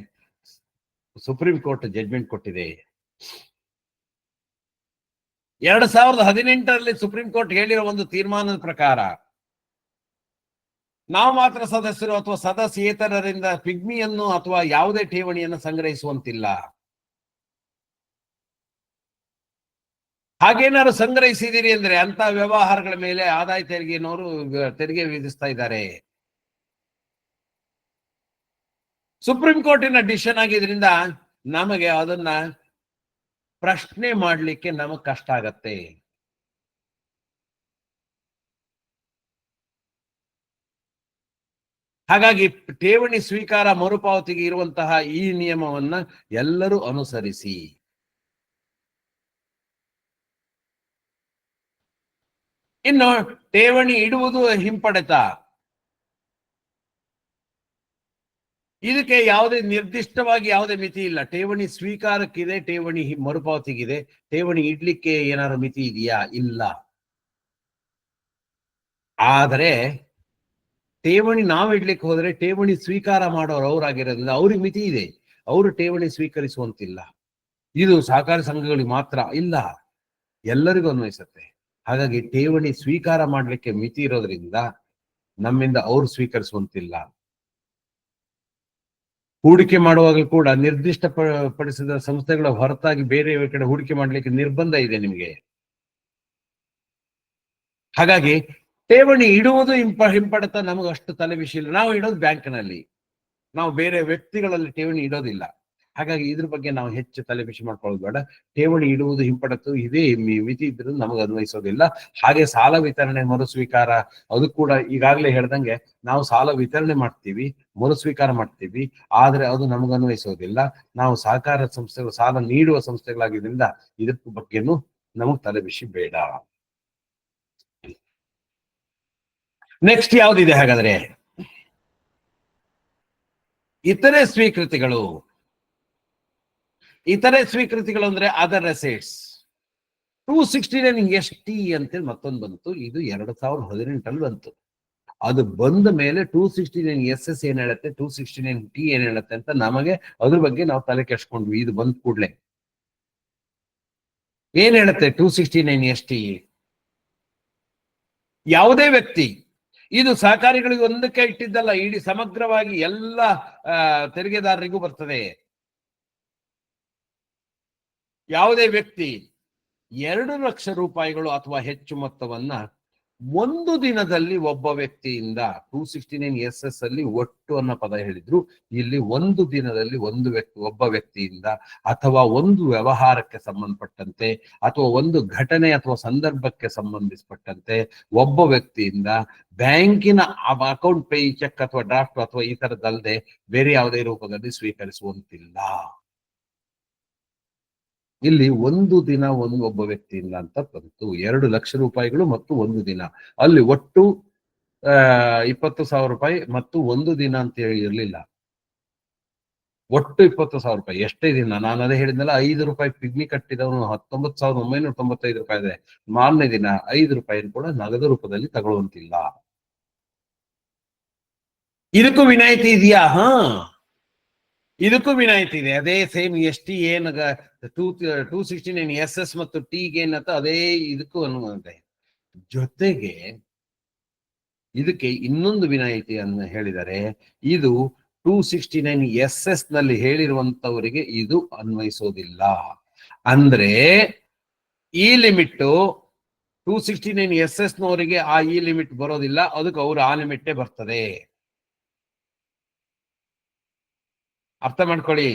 ಸುಪ್ರೀಂ ಕೋರ್ಟ್ ಜಡ್ಜ್ಮೆಂಟ್ ಕೊಟ್ಟಿದೆ. 2018ರಲ್ಲಿ ಸುಪ್ರೀಂ ಕೋರ್ಟ್ ಹೇಳಿರೋ ಒಂದು ತೀರ್ಮಾನದ ಪ್ರಕಾರ ನಾವು ಮಾತ್ರ ಸದಸ್ಯರು ಅಥವಾ ಸದಸ್ಯೇತರರಿಂದ ಪಿಗ್ಮಿಯನ್ನು ಅಥವಾ ಯಾವುದೇ ಠೇವಣಿಯನ್ನು ಸಂಗ್ರಹಿಸುವಂತಿಲ್ಲ. ಹಾಗೇನಾದ್ರು ಸಂಗ್ರಹಿಸಿದಿರಿ ಅಂದ್ರೆ ಅಂತ ವ್ಯವಹಾರಗಳ ಮೇಲೆ ಆದಾಯ ತೆರಿಗೆನವರು ತೆರಿಗೆ ವಿಧಿಸ್ತಾ ಇದ್ದಾರೆ. ಸುಪ್ರೀಂ ಕೋರ್ಟಿನ ಡಿಸಿಷನ್ ಆಗಿದ್ರಿಂದ ನಮಗೆ ಅದನ್ನ ಪ್ರಶ್ನೆ ಮಾಡ್ಲಿಕ್ಕೆ ನಮಗ್ ಕಷ್ಟ ಆಗತ್ತೆ. ಹಾಗಾಗಿ ಠೇವಣಿ ಸ್ವೀಕಾರ ಮರುಪಾವತಿಗೆ ಇರುವಂತಹ ಈ ನಿಯಮವನ್ನ ಎಲ್ಲರೂ ಅನುಸರಿಸಿ. ಇನ್ನು ಠೇವಣಿ ಇಡುವುದು ಹಿಂಪಡೆತ, ಇದಕ್ಕೆ ಯಾವುದೇ ನಿರ್ದಿಷ್ಟವಾಗಿ ಯಾವುದೇ ಮಿತಿ ಇಲ್ಲ. ಠೇವಣಿ ಸ್ವೀಕಾರಕ್ಕಿದೆ, ಠೇವಣಿ ಮರುಪಾವತಿಗಿದೆ. ಠೇವಣಿ ಇಡ್ಲಿಕ್ಕೆ ಏನಾದ್ರು ಮಿತಿ ಇದೆಯಾ? ಇಲ್ಲ. ಆದರೆ ಠೇವಣಿ ನಾವು ಇಡ್ಲಿಕ್ಕೆ ಹೋದ್ರೆ ಠೇವಣಿ ಸ್ವೀಕಾರ ಮಾಡೋರು ಅವ್ರಾಗಿರೋದ್ರಿಂದ ಅವ್ರಿಗೆ ಮಿತಿ ಇದೆ. ಅವರು ಠೇವಣಿ ಸ್ವೀಕರಿಸುವಂತಿಲ್ಲ. ಇದು ಸಹಕಾರಿ ಸಂಘಗಳಿಗೆ ಮಾತ್ರ ಇಲ್ಲ, ಎಲ್ಲರಿಗೂ ಅನ್ವಯಿಸುತ್ತೆ. ಹಾಗಾಗಿ ಠೇವಣಿ ಸ್ವೀಕಾರ ಮಾಡ್ಲಿಕ್ಕೆ ಮಿತಿ ಇರೋದ್ರಿಂದ ನಮ್ಮಿಂದ ಅವ್ರು ಸ್ವೀಕರಿಸುವಂತಿಲ್ಲ. ಹೂಡಿಕೆ ಮಾಡುವಾಗಲೂ ಕೂಡ ನಿರ್ದಿಷ್ಟ ಪಡಿಸಿದ ಸಂಸ್ಥೆಗಳ ಹೊರತಾಗಿ ಬೇರೆ ಕಡೆ ಹೂಡಿಕೆ ಮಾಡ್ಲಿಕ್ಕೆ ನಿರ್ಬಂಧ ಇದೆ ನಿಮಗೆ. ಹಾಗಾಗಿ ಠೇವಣಿ ಇಡುವುದು ಹಿಂಪಡೆತ ನಮಗೆ ಅಷ್ಟು ತಲೆ ಬಿಸಿ ಇಲ್ಲ. ನಾವು ಇಡೋದು ಬ್ಯಾಂಕ್ನಲ್ಲಿ, ನಾವು ಬೇರೆ ವ್ಯಕ್ತಿಗಳಲ್ಲಿ ಠೇವಣಿ ಇಡೋದಿಲ್ಲ. ಹಾಗಾಗಿ ಇದ್ರ ಬಗ್ಗೆ ನಾವು ಹೆಚ್ಚು ತಲೆ ಬಿಸಿ ಮಾಡ್ಕೊಳ್ಳೋದು ಬೇಡ. ಠೇವಣಿ ಇಡುವುದು ಹಿಂಪಡೆತು ಇದೇ ಮಿತಿ ಇದ್ರೂ ನಮಗೆ ಅನ್ವಯಿಸೋದಿಲ್ಲ. ಹಾಗೆ ಸಾಲ ವಿತರಣೆ ಮರು ಸ್ವೀಕಾರ ಅದು ಕೂಡ ಈಗಾಗಲೇ ಹೇಳ್ದಂಗೆ ನಾವು ಸಾಲ ವಿತರಣೆ ಮಾಡ್ತೀವಿ, ಮರು ಸ್ವೀಕಾರ ಮಾಡ್ತೀವಿ, ಆದ್ರೆ ಅದು ನಮಗೆ ಅನ್ವಯಿಸೋದಿಲ್ಲ. ನಾವು ಸಹಕಾರ ಸಂಸ್ಥೆಗಳು ಸಾಲ ನೀಡುವ ಸಂಸ್ಥೆಗಳಾಗಿದ್ದರಿಂದ ಇದ್ರ ಬಗ್ಗೆನೂ ನಮಗ್ ತಲೆ ಬಿಸಿ ಬೇಡ. ನೆಕ್ಸ್ಟ್ ಯಾವ್ದಿದೆ ಹಾಗಾದ್ರೆ? ಇತರೆ ಸ್ವೀಕೃತಿಗಳು. ಇತರೆ ಸ್ವೀಕೃತಿಗಳು ಅಂದ್ರೆ ಅದರ್ ಅಸೆಟ್ಸ್. 269 ST ಅಂತೇಳಿ ಮತ್ತೊಂದು ಬಂತು. ಇದು 2018 ಬಂತು. ಅದು ಬಂದ ಮೇಲೆ 269 SS ಏನ್ ಹೇಳುತ್ತೆ, 269 T ಏನ್ ಹೇಳುತ್ತೆ ಅಂತ ನಮಗೆ ಅದ್ರ ಬಗ್ಗೆ ನಾವು ತಲೆ ಕೆಡ್ಸ್ಕೊಂಡ್ವಿ. ಇದು ಬಂದ ಕೂಡ್ಲೆ ಏನ್ ಹೇಳುತ್ತೆ 269 ST? ಯಾವುದೇ ವ್ಯಕ್ತಿ, ಇದು ಸಹಕಾರಿಗಳಿಗೆ ಒಂದಕ್ಕೆ ಇಟ್ಟಿದ್ದಲ್ಲ, ಇಡೀ ಸಮಗ್ರವಾಗಿ ಎಲ್ಲ ತೆರಿಗೆದಾರರಿಗೂ ಬರ್ತದೆ. ಯಾವುದೇ ವ್ಯಕ್ತಿ 2 ಲಕ್ಷ ರೂಪಾಯಿಗಳು ಅಥವಾ ಹೆಚ್ಚು ಮೊತ್ತವನ್ನ ಒಂದು ದಿನದಲ್ಲಿ ಒಬ್ಬ ವ್ಯಕ್ತಿಯಿಂದ, 269 SS ಅಲ್ಲಿ ಒಟ್ಟು ಅನ್ನೋ ಪದ ಹೇಳಿದ್ರು, ಇಲ್ಲಿ ಒಂದು ದಿನದಲ್ಲಿ ಒಬ್ಬ ವ್ಯಕ್ತಿಯಿಂದ ಅಥವಾ ಒಂದು ವ್ಯವಹಾರಕ್ಕೆ ಸಂಬಂಧಪಟ್ಟಂತೆ ಅಥವಾ ಒಂದು ಘಟನೆ ಅಥವಾ ಸಂದರ್ಭಕ್ಕೆ ಸಂಬಂಧಿಸಪಟ್ಟಂತೆ ಒಬ್ಬ ವ್ಯಕ್ತಿಯಿಂದ ಬ್ಯಾಂಕಿನ ಅಕೌಂಟ್ ಪೇ ಚೆಕ್ ಅಥವಾ ಡ್ರಾಫ್ಟ್ ಅಥವಾ ಈ ತರದಲ್ಲದೆ ಬೇರೆ ಯಾವುದೇ ರೂಪದಲ್ಲಿ ಸ್ವೀಕರಿಸುವಂತಿಲ್ಲ. ಇಲ್ಲಿ ಒಂದು ದಿನ ಒಬ್ಬ ವ್ಯಕ್ತಿಯಿಂದ ಅಂತ ಬಂತು. 2 ಲಕ್ಷ ರೂಪಾಯಿಗಳು ಮತ್ತು ಒಂದು ದಿನ, ಅಲ್ಲಿ ಒಟ್ಟು 20,000 ರೂಪಾಯಿ ಮತ್ತು ಒಂದು ದಿನ ಅಂತ ಹೇಳಿ ಇರ್ಲಿಲ್ಲ, ಒಟ್ಟು 20,000 ರೂಪಾಯಿ. ಎಷ್ಟೇ ದಿನ? ನಾನು ಅದೇ ಹೇಳಿದ್ನಲ್ಲ, 5 ರೂಪಾಯಿ ಪಿಗ್ನಿ ಕಟ್ಟಿದವನು 19,995 ರೂಪಾಯಿ ಇದೆ. ಮಾರನೇ ದಿನ 5 ರೂಪಾಯಿ ಕೂಡ ನಗದು ರೂಪದಲ್ಲಿ ತಗೊಳ್ಳುವಂತಿಲ್ಲ. ಇದಕ್ಕೂ ವಿನಾಯಿತಿ ಇದೆಯಾ? ಇದಕ್ಕೂ ವಿನಾಯಿತಿ ಇದೆ. ಅದೇ ಸೇಮ್ ST ಏನ್ 269 SS ಮತ್ತು ಟಿಗೆ ಏನಂತ ಅದೇ ಇದಕ್ಕೂ ಅನ್ನುವಂತೆ. ಜೊತೆಗೆ ಇದಕ್ಕೆ ಇನ್ನೊಂದು ವಿನಾಯಿತಿ ಅನ್ನು ಹೇಳಿದರೆ, ಇದು 269 SS ನಲ್ಲಿ ಹೇಳಿರುವಂತವರಿಗೆ ಇದು ಅನ್ವಯಿಸೋದಿಲ್ಲ. ಅಂದ್ರೆ ಈ ಲಿಮಿಟ್ 269 SS ನವರಿಗೆ ಈ ಲಿಮಿಟ್ ಬರೋದಿಲ್ಲ, ಅದಕ್ಕೆ ಅವ್ರು ಆ ಲಿಮಿಟೇ ಬರ್ತದೆ. ಅರ್ಥ ಮಾಡ್ಕೊಳ್ಳಿ.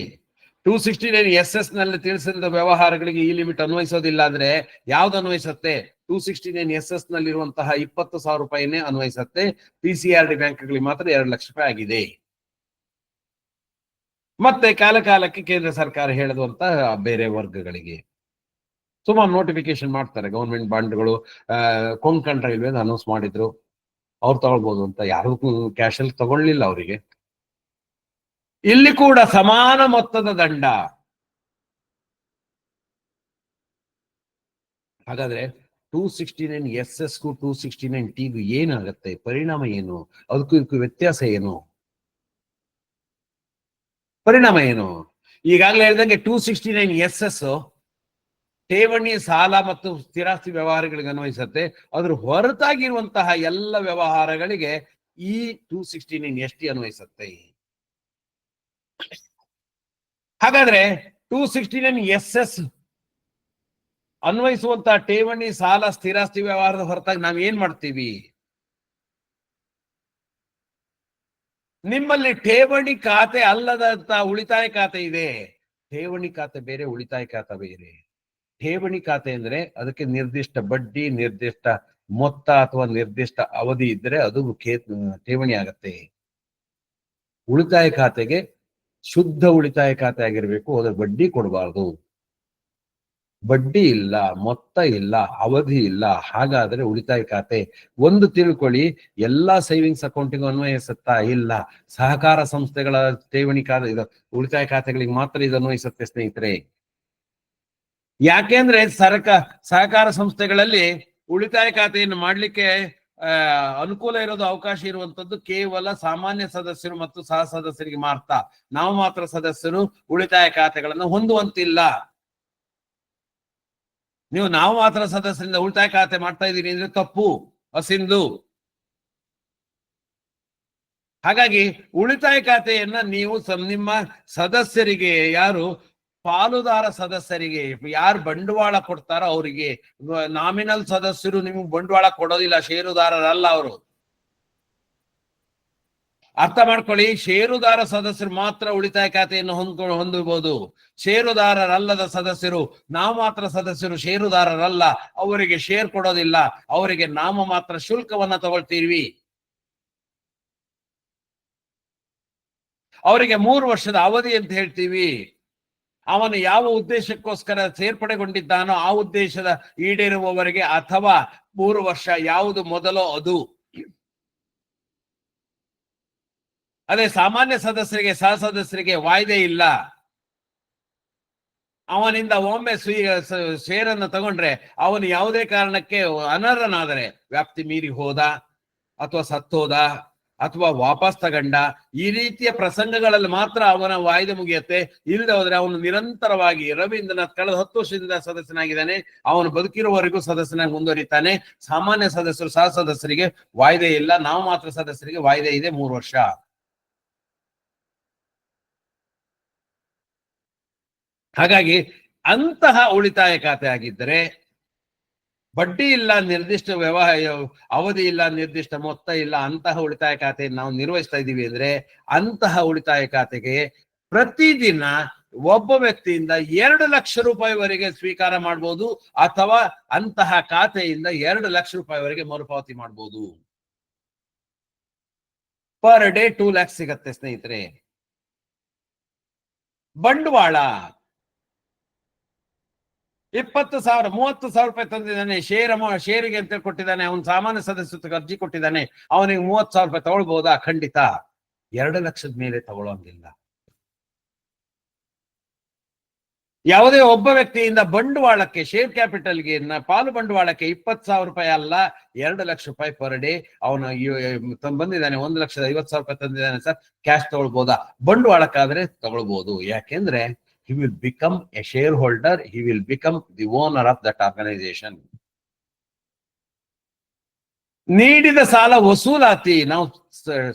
269 SS ನಲ್ಲಿ ತಿಳಿಸಿದ ವ್ಯವಹಾರಗಳಿಗೆ ಈ ಲಿಮಿಟ್ ಅನ್ವಯಿಸೋದಿಲ್ಲ. ಅಂದ್ರೆ ಯಾವ್ದು ಅನ್ವಯಿಸುತ್ತೆ? 269 SS ನಲ್ಲಿರುವಂತಹ 20,000 ರೂಪಾಯಿನೇ ಅನ್ವಯಿಸುತ್ತೆ. PCRD ಬ್ಯಾಂಕ್ಗಳಿಗೆ ಮಾತ್ರ 2 ಲಕ್ಷ ರೂಪಾಯಿ ಆಗಿದೆ. ಮತ್ತೆ ಕಾಲಕ್ಕೆ ಕೇಂದ್ರ ಸರ್ಕಾರ ಹೇಳುವಂತ ಬೇರೆ ವರ್ಗಗಳಿಗೆ ಸುಮಾರು ನೋಟಿಫಿಕೇಶನ್ ಮಾಡ್ತಾರೆ. ಗವರ್ಮೆಂಟ್ ಬಾಂಡ್ಗಳು ಕೊಂಕಣ್ ರೈಲ್ವೆ ಅನೌನ್ಸ್ ಮಾಡಿದ್ರು, ಅವ್ರು ತಗೊಳ್ಬಹುದು ಅಂತ. ಯಾರು ಕ್ಯಾಶ್ ಅಲ್ಲಿ ತಗೊಳ್ಳಿಲ್ಲ ಅವರಿಗೆ. ಇಲ್ಲಿ ಕೂಡ ಸಮಾನ ಮೊತ್ತದ ದಂಡ. ಹಾಗಾದ್ರೆ 269 SS ಗೂ 269 ಟಿಗೂ ಏನಾಗತ್ತೆ? ಪರಿಣಾಮ ಏನು? ಅದಕ್ಕೂ ಇದಕ್ಕೂ ವ್ಯತ್ಯಾಸ ಏನು? ಪರಿಣಾಮ ಏನು? ಈಗಾಗಲೇ ಹೇಳಿದಂಗೆ 269 SS ಠೇವಣಿ, ಸಾಲ ಮತ್ತು ಸ್ಥಿರಾಸ್ತಿ ವ್ಯವಹಾರಗಳಿಗೆ ಅನ್ವಯಿಸುತ್ತೆ. ಅದ್ರ ಹೊರತಾಗಿರುವಂತಹ ಎಲ್ಲ ವ್ಯವಹಾರಗಳಿಗೆ ಈ 269 ST ಅನ್ವಯಿಸುತ್ತೆ. ಹಾಗಾದ್ರೆ 269 SS ಅನ್ವಯಿಸುವಂತಹ ಠೇವಣಿ, ಸಾಲ, ಸ್ಥಿರಾಸ್ತಿ ವ್ಯವಹಾರದ ಹೊರತಾಗಿ ನಾವ್ ಏನ್ ಮಾಡ್ತೀವಿ? ನಿಮ್ಮಲ್ಲಿ ಠೇವಣಿ ಖಾತೆ ಅಲ್ಲದಂತ ಉಳಿತಾಯ ಖಾತೆ ಇದೆ. ಠೇವಣಿ ಖಾತೆ ಬೇರೆ, ಉಳಿತಾಯ ಖಾತೆ ಬೇರೆ. ಠೇವಣಿ ಖಾತೆ ಅಂದ್ರೆ ಅದಕ್ಕೆ ನಿರ್ದಿಷ್ಟ ಬಡ್ಡಿ, ನಿರ್ದಿಷ್ಟ ಮೊತ್ತ ಅಥವಾ ನಿರ್ದಿಷ್ಟ ಅವಧಿ ಇದ್ರೆ ಅದು ಠೇವಣಿ ಆಗತ್ತೆ. ಉಳಿತಾಯ ಖಾತೆಗೆ ಶುದ್ಧ ಉಳಿತಾಯ ಖಾತೆ ಆಗಿರ್ಬೇಕು, ಅದ್ರ ಬಡ್ಡಿ ಕೊಡಬಾರ್ದು. ಬಡ್ಡಿ ಇಲ್ಲ, ಮೊತ್ತ ಇಲ್ಲ, ಅವಧಿ ಇಲ್ಲ. ಹಾಗಾದ್ರೆ ಉಳಿತಾಯ ಖಾತೆ ಒಂದು ತಿಳ್ಕೊಳ್ಳಿ, ಎಲ್ಲಾ ಸೇವಿಂಗ್ಸ್ ಅಕೌಂಟಿಗೂ ಅನ್ವಯಿಸುತ್ತಾ? ಇಲ್ಲ. ಸಹಕಾರ ಸಂಸ್ಥೆಗಳ ಠೇವಣಿ ಖಾತೆ, ಉಳಿತಾಯ ಖಾತೆಗಳಿಗೆ ಮಾತ್ರ ಇದು ಅನ್ವಯಿಸುತ್ತೆ ಸ್ನೇಹಿತರೆ. ಯಾಕೆಂದ್ರೆ ಸಹಕಾರ ಸಂಸ್ಥೆಗಳಲ್ಲಿ ಉಳಿತಾಯ ಖಾತೆಯನ್ನು ಮಾಡ್ಲಿಕ್ಕೆ ಅನುಕೂಲ ಇರೋದು, ಅವಕಾಶ ಇರುವಂತದ್ದು ಕೇವಲ ಸಾಮಾನ್ಯ ಸದಸ್ಯರು ಮತ್ತು ಸಹ ಸದಸ್ಯರಿಗೆ ಮಾತ್ರ. ನಾವು ಮಾತ್ರ ಸದಸ್ಯರು ಉಳಿತಾಯ ಖಾತೆಗಳನ್ನು ಹೊಂದುವಂತಿಲ್ಲ. ನೀವು ನಾವು ಮಾತ್ರ ಸದಸ್ಯರಿಂದ ಉಳಿತಾಯ ಖಾತೆ ಮಾಡ್ತಾ ಇದ್ದೀರಿ ಅಂದ್ರೆ ತಪ್ಪು, ಅಸಿಂದು. ಹಾಗಾಗಿ ಉಳಿತಾಯ ಖಾತೆಯನ್ನ ನೀವು ನಿಮ್ಮ ಸದಸ್ಯರಿಗೆ, ಯಾರು ಪಾಲುದಾರ ಸದಸ್ಯರಿಗೆ, ಯಾರು ಬಂಡವಾಳ ಕೊಡ್ತಾರೋ ಅವರಿಗೆ, ನಾಮಿನಲ್ ಸದಸ್ಯರು ನಿಮಗೆ ಬಂಡವಾಳ ಕೊಡೋದಿಲ್ಲ, ಷೇರುದಾರರಲ್ಲ ಅವರು. ಅರ್ಥ ಮಾಡ್ಕೊಳ್ಳಿ. ಷೇರುದಾರ ಸದಸ್ಯರು ಮಾತ್ರ ಉಳಿತಾಯ ಖಾತೆಯನ್ನು ಹೊಂದಬಹುದು. ಷೇರುದಾರರಲ್ಲದ ಸದಸ್ಯರು, ನಾವು ಮಾತ್ರ ಸದಸ್ಯರು, ಷೇರುದಾರರಲ್ಲ, ಅವರಿಗೆ ಶೇರ್ ಕೊಡೋದಿಲ್ಲ. ಅವರಿಗೆ ನಾಮ ಮಾತ್ರ ಶುಲ್ಕವನ್ನ ತಗೊಳ್ತೀವಿ. ಅವರಿಗೆ 3 ವರ್ಷದ ಅವಧಿ ಅಂತ ಹೇಳ್ತೀವಿ. ಅವನು ಯಾವ ಉದ್ದೇಶಕ್ಕೋಸ್ಕರ ಸೇರ್ಪಡೆಗೊಂಡಿದ್ದಾನೋ ಆ ಉದ್ದೇಶದ ಈಡೇರುವವರೆಗೆ, ಅಥವಾ 3 ವರ್ಷ ಯಾವುದು ಮೊದಲೋ ಅದು. ಅದೇ ಸಾಮಾನ್ಯ ಸದಸ್ಯರಿಗೆ, ಸಹ ಸದಸ್ಯರಿಗೆ ವಾಯ್ದೆ ಇಲ್ಲ. ಅವನಿಂದ ಒಮ್ಮೆ ಷೇರನ್ನು ತಗೊಂಡ್ರೆ ಅವನು ಯಾವುದೇ ಕಾರಣಕ್ಕೆ ಅನರ್ಹನಾದರೆ, ವ್ಯಾಪ್ತಿ ಮೀರಿ ಹೋದ ಅಥವಾ ಸತ್ತೋದ ಅಥವಾ ವಾಪಸ್ ತಗೊಂಡ, ಈ ರೀತಿಯ ಪ್ರಸಂಗಗಳಲ್ಲಿ ಮಾತ್ರ ಅವನ ವಾಯ್ದೆ ಮುಗಿಯುತ್ತೆ. ಇಲ್ಲದೆ ಹೋದ್ರೆ ಅವನು ನಿರಂತರವಾಗಿ, ರವೀಂದ್ರನಾಥ್ ಕಳೆದ 10 ವರ್ಷದಿಂದ ಸದಸ್ಯನಾಗಿದ್ದಾನೆ, ಅವನು ಬದುಕಿರುವವರೆಗೂ ಸದಸ್ಯನಾಗಿ ಮುಂದುವರಿತಾನೆ. ಸಾಮಾನ್ಯ ಸದಸ್ಯರು, ಸಹ ಸದಸ್ಯರಿಗೆ ವಾಯ್ದೆ ಇಲ್ಲ. ನಾವು ಮಾತ್ರ ಸದಸ್ಯರಿಗೆ ವಾಯ್ದೆ ಇದೆ 3 ವರ್ಷ. ಹಾಗಾಗಿ ಅಂತಹ ಉಳಿತಾಯ ಖಾತೆ ಆಗಿದ್ದರೆ, ಬಡ್ಡಿ ಇಲ್ಲ, ನಿರ್ದಿಷ್ಟ ಅವಧಿ ಇಲ್ಲ, ನಿರ್ದಿಷ್ಟ ಮೊತ್ತ ಇಲ್ಲ, ಅಂತಹ ಉಳಿತಾಯ ಖಾತೆಯನ್ನು ನಾವು ನಿರ್ವಹಿಸ್ತಾ ಇದ್ದೀವಿ ಅಂದ್ರೆ, ಅಂತಹ ಉಳಿತಾಯ ಖಾತೆಗೆ ಪ್ರತಿದಿನ ಒಬ್ಬ ವ್ಯಕ್ತಿಯಿಂದ 2 ಲಕ್ಷ ರೂಪಾಯಿವರೆಗೆ ಸ್ವೀಕಾರ ಮಾಡಬಹುದು, ಅಥವಾ ಅಂತಹ ಖಾತೆಯಿಂದ 2 ಲಕ್ಷ ರೂಪಾಯಿವರೆಗೆ ಮರುಪಾವತಿ ಮಾಡಬಹುದು. ಪರ್ ಡೇ 2 ಲ್ಯಾಕ್ಸ್ ಸಿಗತ್ತೆ ಸ್ನೇಹಿತರೆ. ಬಂಡವಾಳ 20,000 30,000 ರೂಪಾಯಿ ತಂದಿದ್ದಾನೆ, ಷೇರಿಗೆ ಅಂತ ಕೊಟ್ಟಿದ್ದಾನೆ, ಅವನು ಸಾಮಾನ್ಯ ಸದಸ್ಯತ್ವಕ್ಕೆ ಅರ್ಜಿ ಕೊಟ್ಟಿದ್ದಾನೆ, ಅವನಿಗೆ 30,000 ರೂಪಾಯಿ ತಗೊಳ್ಬಹುದಾ? ಖಂಡಿತ. 2 ಲಕ್ಷದ ಮೇಲೆ ತಗೊಳ್ಳೋಂಗಿಲ್ಲ. ಯಾವುದೇ ಒಬ್ಬ ವ್ಯಕ್ತಿಯಿಂದ ಬಂಡವಾಳಕ್ಕೆ, ಶೇರ್ ಕ್ಯಾಪಿಟಲ್ಗೆ, ಪಾಲು ಬಂಡವಾಳಕ್ಕೆ 20,000 ರೂಪಾಯಿ ಅಲ್ಲ, 2 ಲಕ್ಷ ರೂಪಾಯಿ ಪರ್ ಡೇ. ಅವನು ಬಂದಿದ್ದಾನೆ, 1,50,000 ರೂಪಾಯಿ ತಂದಿದ್ದಾನೆ ಸರ್, ಕ್ಯಾಶ್ ತಗೊಳ್ಬಹುದಾ? ಬಂಡವಾಳಕ್ಕಾದ್ರೆ ತಗೊಳ್ಬಹುದು. ಯಾಕೆಂದ್ರೆ he will become a shareholder, he will become the owner of that organization. ನೀಡಿದ ಸಾಲ ವಸೂಲಾತಿ. ನಾವು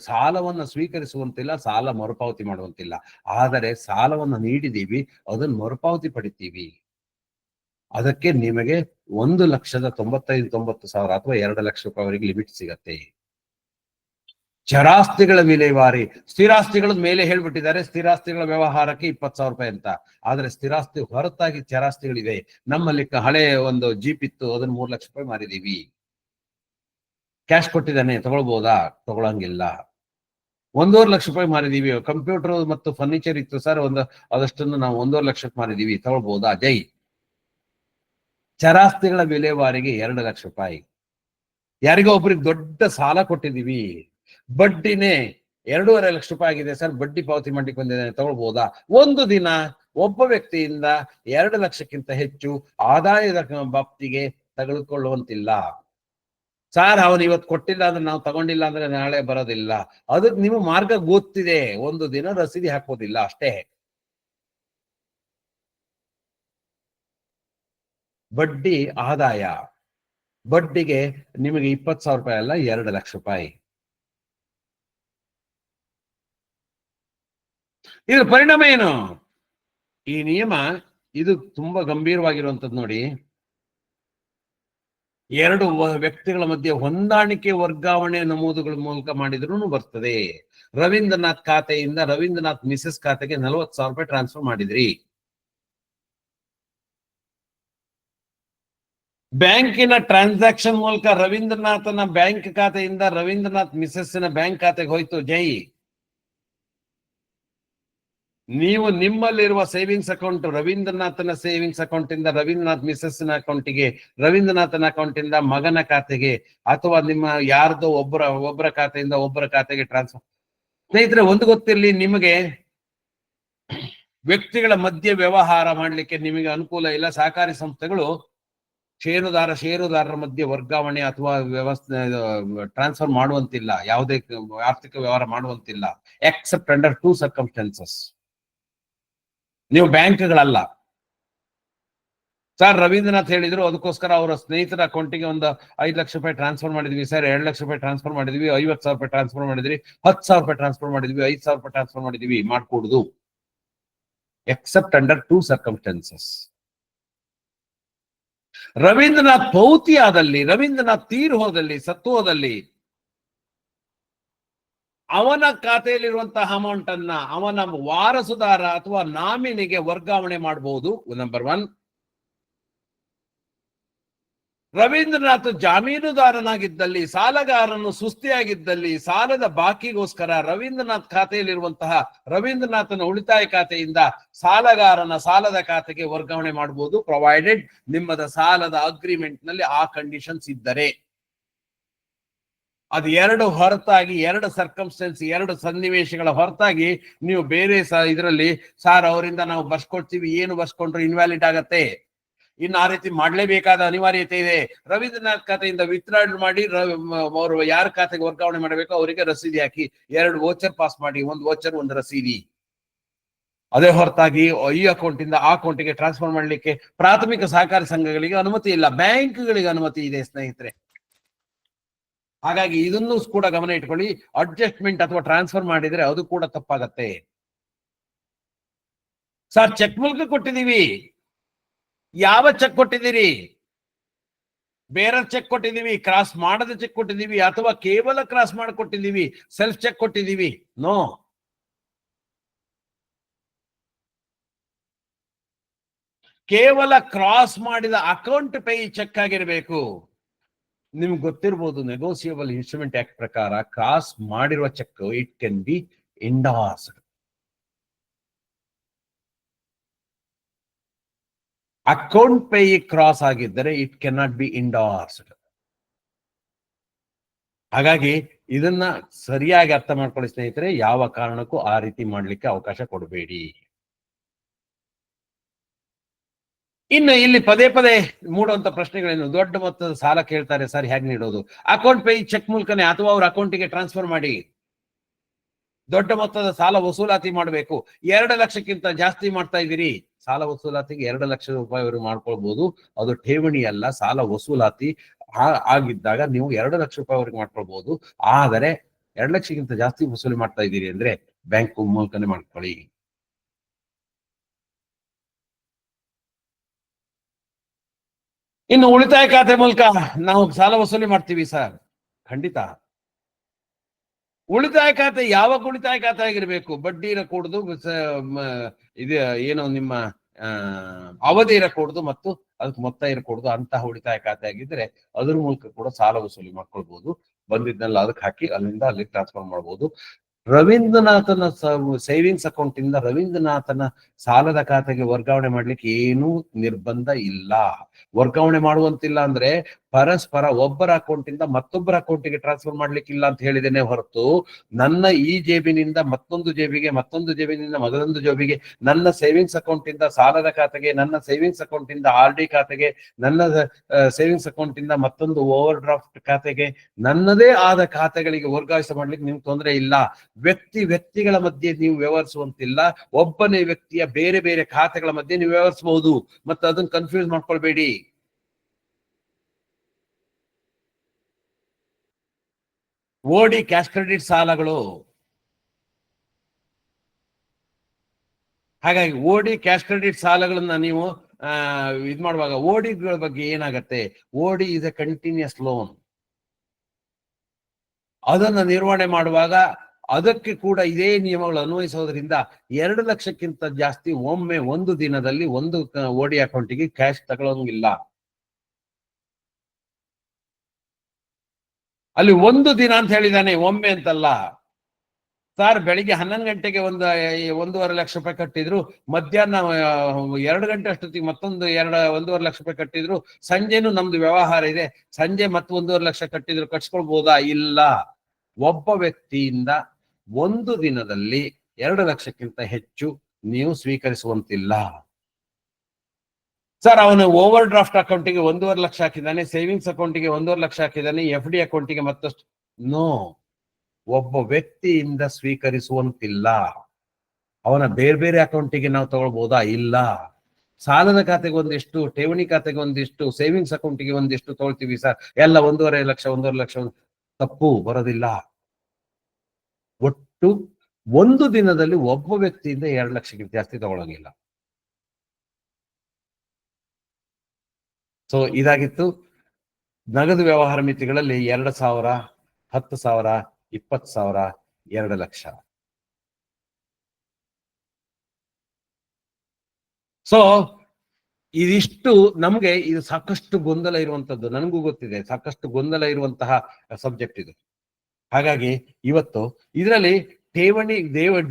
ಸಾಲವನ್ನು ಸ್ವೀಕರಿಸುವಂತಿಲ್ಲ, ಸಾಲ ಮರುಪಾವತಿ ಮಾಡುವಂತಿಲ್ಲ. ಆದರೆ ಸಾಲವನ್ನು ನೀಡಿದೀವಿ, ಅದನ್ನು ಮರುಪಾವತಿ ಪಡಿತೀವಿ. ಅದಕ್ಕೆ ನಿಮಗೆ 1,95,90,000 ಅಥವಾ 2 ಲಕ್ಷ ರೂಪಾಯಿವರೆಗೆ ಲಿಮಿಟ್ ಸಿಗತ್ತೆ. ಚರಾಸ್ತಿಗಳ ವಿಲೇವಾರಿ, ಸ್ಥಿರಾಸ್ತಿಗಳ ಮೇಲೆ ಹೇಳ್ಬಿಟ್ಟಿದ್ದಾರೆ, ಸ್ಥಿರಾಸ್ತಿಗಳ ವ್ಯವಹಾರಕ್ಕೆ 20,000 ರೂಪಾಯಿ ಅಂತ. ಆದ್ರೆ ಸ್ಥಿರಾಸ್ತಿ ಹೊರತಾಗಿ ಚರಾಸ್ತಿಗಳಿವೆ. ನಮ್ಮಲ್ಲಿ ಹಳೆ ಒಂದು ಜೀಪ್ ಇತ್ತು, ಅದನ್ನ 3 ಲಕ್ಷ ರೂಪಾಯಿ ಮಾರಿದೀವಿ. ಕ್ಯಾಶ್ ಕೊಟ್ಟಿದ್ದಾನೆ, ತಗೊಳ್ಬಹುದಾ? ತಗೊಳಂಗಿಲ್ಲ. 1.5 ಲಕ್ಷ ರೂಪಾಯಿ ಮಾರಿದೀವಿ. ಕಂಪ್ಯೂಟರ್ ಮತ್ತು ಫರ್ನಿಚರ್ ಇತ್ತು ಸರ್, ಅದಷ್ಟನ್ನು ನಾವು 1.5 ಲಕ್ಷಕ್ಕೆ ಮಾರಿದೀವಿ, ತಗೊಳ್ಬಹುದಾ? ಜೈ. ಚರಾಸ್ತಿಗಳ ವಿಲೇವಾರಿಗೆ 2 ಲಕ್ಷ ರೂಪಾಯಿ. ಯಾರಿಗೋ ಒಬ್ರಿಗೆ ದೊಡ್ಡ ಸಾಲ ಕೊಟ್ಟಿದೀವಿ, ಬಡ್ಡಿನೇ 2.5 ಲಕ್ಷ ರೂಪಾಯಿ ಆಗಿದೆ ಸರ್, ಬಡ್ಡಿ ಪಾವತಿ ಮಾಡ್ಲಿಕ್ಕೆ ಬಂದಿದ್ದೇನೆ, ತಗೊಳ್ಬಹುದಾ? ಒಂದು ದಿನ ಒಬ್ಬ ವ್ಯಕ್ತಿಯಿಂದ 2 ಲಕ್ಷಕ್ಕಿಂತ ಹೆಚ್ಚು ಆದಾಯದ ಬಾಪ್ತಿಗೆ ತೆಗೆದುಕೊಳ್ಳುವಂತಿಲ್ಲ. ಸರ್ ಅವನು ಇವತ್ತು ಕೊಟ್ಟಿಲ್ಲ ಅಂದ್ರೆ ನಾವು ತಗೊಂಡಿಲ್ಲ ಅಂದ್ರೆ ನಾಳೆ ಬರೋದಿಲ್ಲ. ಅದಕ್ಕೆ ನಿಮ್ಮ ಮಾರ್ಗ ಗೊತ್ತಿದೆ, ಒಂದು ದಿನ ರಸೀದಿ ಹಾಕೋದಿಲ್ಲ ಅಷ್ಟೇ. ಬಡ್ಡಿ ಆದಾಯ, ಬಡ್ಡಿಗೆ ನಿಮಗೆ 20,000 ರೂಪಾಯಿ ಅಲ್ಲ, 2 ಲಕ್ಷ ರೂಪಾಯಿ. ಇದ್ರ ಪರಿಣಾಮ ಏನು? ಈ ನಿಯಮ ಇದು ತುಂಬಾ ಗಂಭೀರವಾಗಿರುವಂತದ್ದು ನೋಡಿ. 2 ವ್ಯಕ್ತಿಗಳ ಮಧ್ಯೆ ಹೊಂದಾಣಿಕೆ ವರ್ಗಾವಣೆ ನಮೂದುಗಳ ಮೂಲಕ ಮಾಡಿದ್ರು ಬರ್ತದೆ. ರವೀಂದ್ರನಾಥ್ ಖಾತೆಯಿಂದ ರವೀಂದ್ರನಾಥ್ ಮಿಸಸ್ ಖಾತೆಗೆ 40,000 ರೂಪಾಯಿ ಟ್ರಾನ್ಸ್ಫರ್ ಮಾಡಿದ್ರಿ. ಬ್ಯಾಂಕಿನ ಟ್ರಾನ್ಸಾಕ್ಷನ್ ಮೂಲಕ ರವೀಂದ್ರನಾಥನ ಬ್ಯಾಂಕ್ ಖಾತೆಯಿಂದ ರವೀಂದ್ರನಾಥ್ ಮಿಸಸ್ಸಿನ ಬ್ಯಾಂಕ್ ಖಾತೆಗೆ ಹೋಯ್ತು, ಜೈ. ನೀವು ನಿಮ್ಮಲ್ಲಿರುವ ಸೇವಿಂಗ್ಸ್ ಅಕೌಂಟ್, ರವೀಂದ್ರನಾಥನ ಸೇವಿಂಗ್ಸ್ ಅಕೌಂಟ್ ಇಂದ ರವೀಂದ್ರನಾಥ್ ಮಿಸಸ್ಸಿನ ಅಕೌಂಟಿಗೆ, ರವೀಂದ್ರನಾಥನ ಅಕೌಂಟ್ ಇಂದ ಮಗನ ಖಾತೆಗೆ, ಅಥವಾ ನಿಮ್ಮ ಯಾರ್ದೋ ಒಬ್ಬರ ಖಾತೆಯಿಂದ ಒಬ್ಬರ ಖಾತೆಗೆ ಟ್ರಾನ್ಸ್ಫರ್. ಸ್ನೇಹಿತರೆ, ಒಂದು ಗೊತ್ತಿರಲಿ, ನಿಮಗೆ ವ್ಯಕ್ತಿಗಳ ಮಧ್ಯೆ ವ್ಯವಹಾರ ಮಾಡ್ಲಿಕ್ಕೆ ನಿಮಗೆ ಅನುಕೂಲ ಇಲ್ಲ. ಸಹಕಾರಿ ಸಂಸ್ಥೆಗಳು ಷೇರುದಾರರ ಮಧ್ಯೆ ವರ್ಗಾವಣೆ ಅಥವಾ ವ್ಯವಸ್ಥೆ ಟ್ರಾನ್ಸ್ಫರ್ ಮಾಡುವಂತಿಲ್ಲ, ಯಾವುದೇ ಆರ್ಥಿಕ ವ್ಯವಹಾರ ಮಾಡುವಂತಿಲ್ಲ, ಎಕ್ಸೆಪ್ಟ್ ಅಂಡರ್ 2 ಸರ್ಕಮ್ಸ್ಟಾನ್ಸಸ್. ನೀವು ಬ್ಯಾಂಕ್ಗಳಲ್ಲ. ಸರ್ ರವೀಂದ್ರನಾಥ್ ಹೇಳಿದ್ರು, ಅದಕ್ಕೋಸ್ಕರ ಅವರ ಸ್ನೇಹಿತರ ಅಕೌಂಟಿಗೆ ಒಂದು 5 ಲಕ್ಷ ರೂಪಾಯಿ ಟ್ರಾನ್ಸ್ಫರ್ ಮಾಡಿದ್ವಿ ಸರ್, 2 ಲಕ್ಷ ರೂಪಾಯಿ ಟ್ರಾನ್ಸ್ಫರ್ ಮಾಡಿದ್ವಿ, 50,000 ರೂಪಾಯಿ ಟ್ರಾನ್ಸ್ಫರ್ ಮಾಡಿದ್ವಿ, 10,000 ರೂಪಾಯಿ ಟ್ರಾನ್ಸ್ಫರ್ ಮಾಡಿದ್ವಿ, 5,000 ರೂಪಾಯಿ ಟ್ರಾನ್ಸ್ಫರ್ ಮಾಡಿದ್ವಿ, ಮಾಡ್ಕೊಡುದು. Except under 2 circumstances. ರವೀಂದ್ರನಾಥ್ ಪೌತಿ ಆದಲ್ಲಿ, ರವೀಂದ್ರನಾಥ್ ತೀರ್ ಹೋದಲ್ಲಿ, ಸತ್ತು ಹೋದಲ್ಲಿ, ಅವನ ಖಾತೆಯಲ್ಲಿರುವಂತಹ ಅಮೌಂಟ್ ಅನ್ನ ಅವನ ವಾರಸುದಾರ ಅಥವಾ ನಾಮಿನಿಗೆ ವರ್ಗಾವಣೆ ಮಾಡಬಹುದು. ನಂಬರ್ 1. ರವೀಂದ್ರನಾಥ್ ಜಾಮೀನುದಾರನಾಗಿದ್ದಲ್ಲಿ, ಸಾಲಗಾರನು ಸುಸ್ತಿಯಾಗಿದ್ದಲ್ಲಿ, ಸಾಲದ ಬಾಕಿಗೋಸ್ಕರ ರವೀಂದ್ರನಾಥ್ ಖಾತೆಯಲ್ಲಿರುವಂತಹ ರವೀಂದ್ರನಾಥನ ಉಳಿತಾಯ ಖಾತೆಯಿಂದ ಸಾಲಗಾರನ ಸಾಲದ ಖಾತೆಗೆ ವರ್ಗಾವಣೆ ಮಾಡಬಹುದು, ಪ್ರೊವೈಡೆಡ್ ನಿಮ್ಮದ ಸಾಲದ ಅಗ್ರಿಮೆಂಟ್ ನಲ್ಲಿ ಆ ಕಂಡೀಷನ್ಸ್ ಇದ್ದರೆ. ಅದು ಎರಡು ಹೊರತಾಗಿ, ಎರಡು ಸರ್ಕಮ್ಸ್ಟೆನ್ಸ್, ಎರಡು ಸನ್ನಿವೇಶಗಳ ಹೊರತಾಗಿ ನೀವು ಬೇರೆ ಇದರಲ್ಲಿ ಸಾರ್ ಅವರಿಂದ ನಾವು ಬರ್ಸ್ಕೊಡ್ತೀವಿ, ಏನು ಬರ್ಸ್ಕೊಂಡ್ರು ಇನ್ವ್ಯಾಲಿಡ್ ಆಗತ್ತೆ, ಇನ್ನು ಆ ರೀತಿ ಮಾಡ್ಲೇಬೇಕಾದ ಅನಿವಾರ್ಯತೆ ಇದೆ. ರವೀಂದ್ರನಾಥ್ ಖಾತೆಯಿಂದ ವಿತ್ಡ್ರಾಲ್ ಮಾಡಿ ಅವರು ಯಾರ ಖಾತೆಗೆ ವರ್ಗಾವಣೆ ಮಾಡಬೇಕು ಅವರಿಗೆ ರಸೀದಿ ಹಾಕಿ, 2 ವೋಚರ್ ಪಾಸ್ ಮಾಡಿ, 1 ವೋಚರ್ 1 ರಸೀದಿ. ಅದೇ ಹೊರತಾಗಿ ಈ ಅಕೌಂಟ್ ಇಂದ ಆ ಅಕೌಂಟ್ಗೆ ಟ್ರಾನ್ಸ್ಫರ್ ಮಾಡ್ಲಿಕ್ಕೆ ಪ್ರಾಥಮಿಕ ಸಹಕಾರಿ ಸಂಘಗಳಿಗೆ ಅನುಮತಿ ಇಲ್ಲ, ಬ್ಯಾಂಕ್ಗಳಿಗೆ ಅನುಮತಿ ಇದೆ ಸ್ನೇಹಿತರೆ. ಹಾಗಾಗಿ ಇದನ್ನು ಕೂಡ ಗಮನ ಇಟ್ಕೊಳ್ಳಿ. ಅಡ್ಜಸ್ಟ್ಮೆಂಟ್ ಅಥವಾ ಟ್ರಾನ್ಸ್ಫರ್ ಮಾಡಿದ್ರೆ ಅದು ಕೂಡ ತಪ್ಪಾಗತ್ತೆ. ಸರ್ ಚೆಕ್ ಮೂಲಕ ಕೊಟ್ಟಿದೀವಿ, ಯಾವ ಚೆಕ್ ಕೊಟ್ಟಿದ್ದೀರಿ? ಬೇರೆ ಚೆಕ್ ಕೊಟ್ಟಿದೀವಿ, ಕ್ರಾಸ್ ಮಾಡದ ಚೆಕ್ ಕೊಟ್ಟಿದೀವಿ, ಅಥವಾ ಕೇವಲ ಕ್ರಾಸ್ ಮಾಡಿ ಕೊಟ್ಟಿದೀವಿ, ಸೆಲ್ಫ್ ಚೆಕ್ ಕೊಟ್ಟಿದೀವಿ? ನೋ. ಕೇವಲ ಕ್ರಾಸ್ ಮಾಡಿದ ಅಕೌಂಟ್ ಪೇ ಚೆಕ್ ಆಗಿರಬೇಕು. ನಿಮ್ಗೆ ಗೊತ್ತಿರ್ಬೋದು, ನೆಗೋಸಿಯಬಲ್ ಇನ್ಸ್ಟ್ರೂಮೆಂಟ್ ಆಕ್ಟ್ ಪ್ರಕಾರ ಕ್ರಾಸ್ ಮಾಡಿರುವ cheque it can be endorsed. Account pay cross ಆಗಿದ್ದರೆ it can not be endorsed. ಹಾಗಾಗಿ ಇದನ್ನ ಸರಿಯಾಗಿ ಅರ್ಥ ಮಾಡ್ಕೊಳ್ಳಿ ಸ್ನೇಹಿತರೆ, ಯಾವ ಕಾರಣಕ್ಕೂ ಆ ರೀತಿ ಮಾಡ್ಲಿಕ್ಕೆ ಅವಕಾಶ ಕೊಡಬೇಡಿ. ಇನ್ನು ಇಲ್ಲಿ ಪದೇ ಪದೇ ಮೂಡುವಂತ ಪ್ರಶ್ನೆಗಳೇನು? ದೊಡ್ಡ ಮೊತ್ತದ ಸಾಲ ಕೇಳ್ತಾರೆ ಸರ್, ಹೇಗೆ ನೀಡೋದು? ಅಕೌಂಟ್ ಪೇ ಚೆಕ್ ಮೂಲಕನೇ ಅಥವಾ ಅವ್ರ ಅಕೌಂಟಿಗೆ ಟ್ರಾನ್ಸ್ಫರ್ ಮಾಡಿ. ದೊಡ್ಡ ಮೊತ್ತದ ಸಾಲ ವಸೂಲಾತಿ ಮಾಡಬೇಕು, 2 ಲಕ್ಷಕ್ಕಿಂತ ಜಾಸ್ತಿ ಮಾಡ್ತಾ ಇದ್ದೀರಿ, ಸಾಲ ವಸೂಲಾತಿಗೆ 2 ಲಕ್ಷ ರೂಪಾಯಿವರೆಗೂ ಮಾಡ್ಕೊಳ್ಬಹುದು. ಅದು ಠೇವಣಿ ಅಲ್ಲ, ಸಾಲ ವಸೂಲಾತಿ ಆಗಿದ್ದಾಗ ನೀವು 2 ಲಕ್ಷ ರೂಪಾಯಿವರೆಗೂ ಮಾಡ್ಕೊಳ್ಬಹುದು. ಆದರೆ 2 ಲಕ್ಷಕ್ಕಿಂತ ಜಾಸ್ತಿ ವಸೂಲಿ ಮಾಡ್ತಾ ಇದ್ದೀರಿ ಅಂದ್ರೆ ಬ್ಯಾಂಕ್ ಮೂಲಕನೇ ಮಾಡ್ಕೊಳ್ಳಿ. ಇನ್ನು ಉಳಿತಾಯ ಖಾತೆ ಮೂಲಕ ನಾವು ಸಾಲ ವಸೂಲಿ ಮಾಡ್ತೀವಿ ಸರ್, ಖಂಡಿತ. ಉಳಿತಾಯ ಖಾತೆ ಯಾವಾಗ ಉಳಿತಾಯ ಖಾತೆ ಆಗಿರ್ಬೇಕು? ಬಡ್ಡಿ ಇರಕೂಡದು, ಇದು ಏನೋ ನಿಮ್ಮ ಅವಧಿ ಇರಕೂಡದು ಮತ್ತು ಅದಕ್ಕೆ ಮೊತ್ತ ಇರಕೂಡದು. ಅಂತಹ ಉಳಿತಾಯ ಖಾತೆ ಆಗಿದ್ರೆ ಅದ್ರ ಮೂಲಕ ಕೂಡ ಸಾಲ ವಸೂಲಿ ಮಾಡ್ಕೊಳ್ಬಹುದು. ಬಂದಿದ್ನೆಲ್ಲ ಅದಕ್ಕೆ ಹಾಕಿ ಅಲ್ಲಿಂದ ಅಲ್ಲಿ ಟ್ರಾನ್ಸ್ಫರ್ ಮಾಡಬಹುದು. ರವೀಂದ್ರನಾಥನ ಸೇವಿಂಗ್ಸ್ ಅಕೌಂಟ್ ಇಂದ ರವೀಂದ್ರನಾಥನ ಸಾಲದ ಖಾತೆಗೆ ವರ್ಗಾವಣೆ ಮಾಡ್ಲಿಕ್ಕೆ ಏನೂ ನಿರ್ಬಂಧ ಇಲ್ಲ. ವರ್ಗಾವಣೆ ಮಾಡುವಂತಿಲ್ಲ ಅಂದ್ರೆ ಪರಸ್ಪರ ಒಬ್ಬರ ಅಕೌಂಟ್ ಇಂದ ಮತ್ತೊಬ್ಬರ ಅಕೌಂಟಿಗೆ ಟ್ರಾನ್ಸ್ಫರ್ ಮಾಡ್ಲಿಕ್ಕಿಲ್ಲ ಅಂತ ಹೇಳಿದೇನೆ ಹೊರತು, ನನ್ನ ಈ ಜೇಬಿನಿಂದ ಮತ್ತೊಂದು ಜೇಬಿಗೆ, ಮತ್ತೊಂದು ಜೇಬಿನಿಂದ ಮತ್ತೊಂದು ಜೇಬಿಗೆ, ನನ್ನ ಸೇವಿಂಗ್ಸ್ ಅಕೌಂಟ್ ಇಂದ ಸಾಲದ ಖಾತೆಗೆ, ನನ್ನ ಸೇವಿಂಗ್ಸ್ ಅಕೌಂಟ್ ಇಂದ RD ಖಾತೆಗೆ, ನನ್ನ ಸೇವಿಂಗ್ಸ್ ಅಕೌಂಟ್ ಇಂದ ಮತ್ತೊಂದು ಓವರ್ ಡ್ರಾಫ್ಟ್ ಖಾತೆಗೆ, ನನ್ನದೇ ಆದ ಖಾತೆಗಳಿಗೆ ವರ್ಗಾಯಿಸ ಮಾಡ್ಲಿಕ್ಕೆ ನಿಮ್ಗೆ ತೊಂದರೆ ಇಲ್ಲ. ವ್ಯಕ್ತಿಗಳ ಮಧ್ಯೆ ನೀವು ವ್ಯವಹರಿಸುವಂತಿಲ್ಲ, ಒಬ್ಬನೇ ವ್ಯಕ್ತಿಯ ಬೇರೆ ಬೇರೆ ಖಾತೆಗಳ ಮಧ್ಯೆ ನೀವು ವ್ಯವಹರಿಸಬಹುದು. ಮತ್ತೆ ಅದನ್ನ ಕನ್ಫ್ಯೂಸ್ ಮಾಡ್ಕೊಳ್ಬೇಡಿ. ಓಡಿ ಕ್ಯಾಶ್ ಕ್ರೆಡಿಟ್ ಸಾಲಗಳು, ಹಾಗಾಗಿ ಓಡಿ ಕ್ಯಾಶ್ ಕ್ರೆಡಿಟ್ ಸಾಲಗಳನ್ನ ನೀವು ಇದ್ ಮಾಡುವಾಗ ಓಡಿಗಳ ಬಗ್ಗೆ ಏನಾಗತ್ತೆ? ಓಡಿ ಇಸ್ ಎ ಕಂಟಿನ್ಯೂಸ್ ಲೋನ್. ಅದನ್ನ ನಿರ್ವಹಣೆ ಮಾಡುವಾಗ ಅದಕ್ಕೆ ಕೂಡ ಇದೇ ನಿಯಮಗಳು ಅನ್ವಯಿಸೋದ್ರಿಂದ 2 ಲಕ್ಷಕ್ಕಿಂತ ಜಾಸ್ತಿ ಒಮ್ಮೆ ಒಂದು ದಿನದಲ್ಲಿ ಒಂದು ಓಡಿ ಅಕೌಂಟಿಗೆ ಕ್ಯಾಶ್ ತಗೊಳ್ಳೋಂಗಿಲ್ಲ. ಅಲ್ಲಿ ಒಂದು ದಿನ ಅಂತ ಹೇಳಿದಾನೆ, ಒಮ್ಮೆ ಅಂತಲ್ಲ ಸರ್. ಬೆಳಿಗ್ಗೆ 11 ಗಂಟೆಗೆ 1.5 ಲಕ್ಷ ರೂಪಾಯಿ ಕಟ್ಟಿದ್ರು, ಮಧ್ಯಾಹ್ನ 2 ಗಂಟೆ ಅಷ್ಟೊತ್ತಿಗೆ ಮತ್ತೊಂದು 1.5 ಲಕ್ಷ ರೂಪಾಯಿ ಕಟ್ಟಿದ್ರು, ಸಂಜೆನೂ ನಮ್ದು ವ್ಯವಹಾರ ಇದೆ, ಸಂಜೆ ಮತ್ತೆ 1.5 ಲಕ್ಷ ಕಟ್ಟಿದ್ರು, ಕಟ್ಸ್ಕೊಳ್ಬಹುದಾ? ಇಲ್ಲ. ಒಬ್ಬ ವ್ಯಕ್ತಿಯಿಂದ ಒಂದು ದಿನದಲ್ಲಿ 2 ಲಕ್ಷಕ್ಕಿಂತ ಹೆಚ್ಚು ನೀವು ಸ್ವೀಕರಿಸುವಂತಿಲ್ಲ. ಸರ್ ಅವನು ಓವರ್ ಡ್ರಾಫ್ಟ್ ಅಕೌಂಟಿಗೆ 1.5 ಲಕ್ಷ ಹಾಕಿದ್ದಾನೆ, ಸೇವಿಂಗ್ಸ್ ಅಕೌಂಟಿಗೆ 1.5 ಲಕ್ಷ ಹಾಕಿದ್ದಾನೆ, FD ಅಕೌಂಟಿಗೆ ಮತ್ತಷ್ಟು. ನೋ, ಒಬ್ಬ ವ್ಯಕ್ತಿಯಿಂದ ಸ್ವೀಕರಿಸುವಂತಿಲ್ಲ. ಅವನ ಬೇರೆ ಬೇರೆ ಅಕೌಂಟಿಗೆ ನಾವು ತಗೊಳ್ಬಹುದಾ? ಇಲ್ಲ. ಸಾಲದ ಖಾತೆಗೆ ಒಂದಿಷ್ಟು, ಠೇವಣಿ ಖಾತೆಗೆ ಒಂದಿಷ್ಟು, ಸೇವಿಂಗ್ಸ್ ಅಕೌಂಟಿಗೆ ಒಂದಿಷ್ಟು ತಗೊಳ್ತೀವಿ ಸರ್, ಎಲ್ಲ 1.5 ಲಕ್ಷ 1.5 ಲಕ್ಷ. ತಪ್ಪು, ಬರೋದಿಲ್ಲ. ಒಟ್ಟು ಒಂದು ದಿನದಲ್ಲಿ ಒಬ್ಬ ವ್ಯಕ್ತಿಯಿಂದ 2 ಲಕ್ಷಕ್ಕಿಂತ ಜಾಸ್ತಿ ತಗೊಳ್ಳೋಂಗಿಲ್ಲ. ಸೊ ಇದಾಗಿತ್ತು ನಗದು ವ್ಯವಹಾರ ಮಿತಿಗಳಲ್ಲಿ 2,000, 10,000, 20,000, 2 ಲಕ್ಷ. ಸೊ ಇದಿಷ್ಟು ನಮ್ಗೆ ಇದು ಸಾಕಷ್ಟು ಗೊಂದಲ ಇರುವಂತದ್ದು, ನನಗೂ ಗೊತ್ತಿದೆ, ಸಾಕಷ್ಟು ಗೊಂದಲ ಇರುವಂತಹ ಸಬ್ಜೆಕ್ಟ್ ಇದು. ಹಾಗಾಗಿ ಇವತ್ತು ಇದರಲ್ಲಿ ಠೇವಣಿ,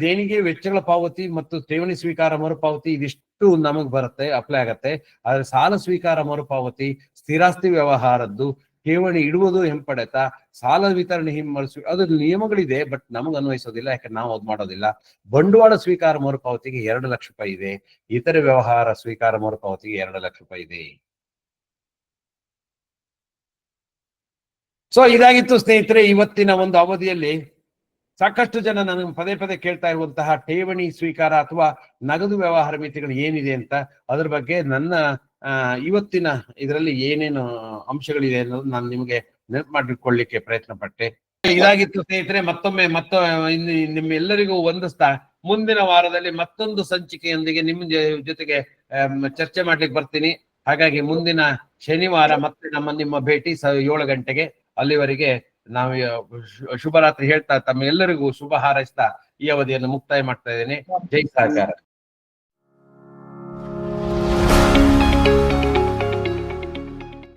ದೇಣಿಗೆ ವೆಚ್ಚಗಳ ಪಾವತಿ ಮತ್ತು ಠೇವಣಿ ಸ್ವೀಕಾರ ಮರುಪಾವತಿ ಇದಿಷ್ಟು ನಮಗ್ ಬರುತ್ತೆ, ಅಪ್ಲೈ ಆಗತ್ತೆ. ಆದ್ರೆ ಸಾಲ ಸ್ವೀಕಾರ ಮರುಪಾವತಿ, ಸ್ಥಿರಾಸ್ತಿ ವ್ಯವಹಾರದ್ದು, ಠೇವಣಿ ಇಡುವುದು ಹಿಂಪಡೆತ, ಸಾಲ ವಿತರಣೆ ಹಿಂಬಾಲಿಸಿ, ಅದ್ರ ನಿಯಮಗಳಿದೆ, ಬಟ್ ನಮಗೆ ಅನ್ವಯಿಸೋದಿಲ್ಲ, ಯಾಕಂದ್ರೆ ನಾವು ಅದು ಮಾಡೋದಿಲ್ಲ. ಬಂಡವಾಳ ಸ್ವೀಕಾರ ಮರುಪಾವತಿಗೆ 2 ಲಕ್ಷ ರೂಪಾಯಿ ಇದೆ. ಇತರೆ ವ್ಯವಹಾರ ಸ್ವೀಕಾರ ಮರುಪಾವತಿಗೆ 2 ಲಕ್ಷ ರೂಪಾಯಿ ಇದೆ. ಸೊ ಇದಾಗಿತ್ತು ಸ್ನೇಹಿತರೆ ಇವತ್ತಿನ ಒಂದು ಅವಧಿಯಲ್ಲಿ. ಸಾಕಷ್ಟು ಜನ ನನಗೆ ಪದೇ ಪದೇ ಕೇಳ್ತಾ ಇರುವಂತಹ ಠೇವಣಿ ಸ್ವೀಕಾರ ಅಥವಾ ನಗದು ವ್ಯವಹಾರ ಮಿತಿಗಳು ಏನಿದೆ ಅಂತ, ಅದ್ರ ಬಗ್ಗೆ ನನ್ನ ಇವತ್ತಿನ ಇದರಲ್ಲಿ ಏನೇನು ಅಂಶಗಳಿದೆ ಅನ್ನೋದು ನಾನು ನಿಮಗೆ ನೆನಪು ಮಾಡಿಕೊಳ್ಳಿಕ್ಕೆ ಪ್ರಯತ್ನ ಪಟ್ಟೆ. ಇದಾಗಿತ್ತು ಸ್ನೇಹಿತರೆ. ಮತ್ತೊಮ್ಮೆ ನಿಮ್ಮೆಲ್ಲರಿಗೂ ವಂದಿಸ್ತಾ ಮುಂದಿನ ವಾರದಲ್ಲಿ ಮತ್ತೊಂದು ಸಂಚಿಕೆಯೊಂದಿಗೆ ನಿಮ್ಮ ಜೊತೆಗೆ ಚರ್ಚೆ ಮಾಡ್ಲಿಕ್ಕೆ ಬರ್ತೀನಿ. ಹಾಗಾಗಿ ಮುಂದಿನ ಶನಿವಾರ ಮತ್ತೆ ನಿಮ್ಮ ಭೇಟಿ 7 ಗಂಟೆಗೆ. ಅಲ್ಲಿವರೆಗೆ ನಾವು ಶುಭರಾತ್ರಿ ಹೇಳ್ತಾ ತಮ್ಮೆಲ್ಲರಿಗೂ ಶುಭ ಹಾರೈಸ್ತಾ ಈ ಅವಧಿಯನ್ನು ಮುಕ್ತಾಯ ಮಾಡ್ತಾ ಇದ್ದೇನೆ. ಜೈ ಸಹಕಾರ.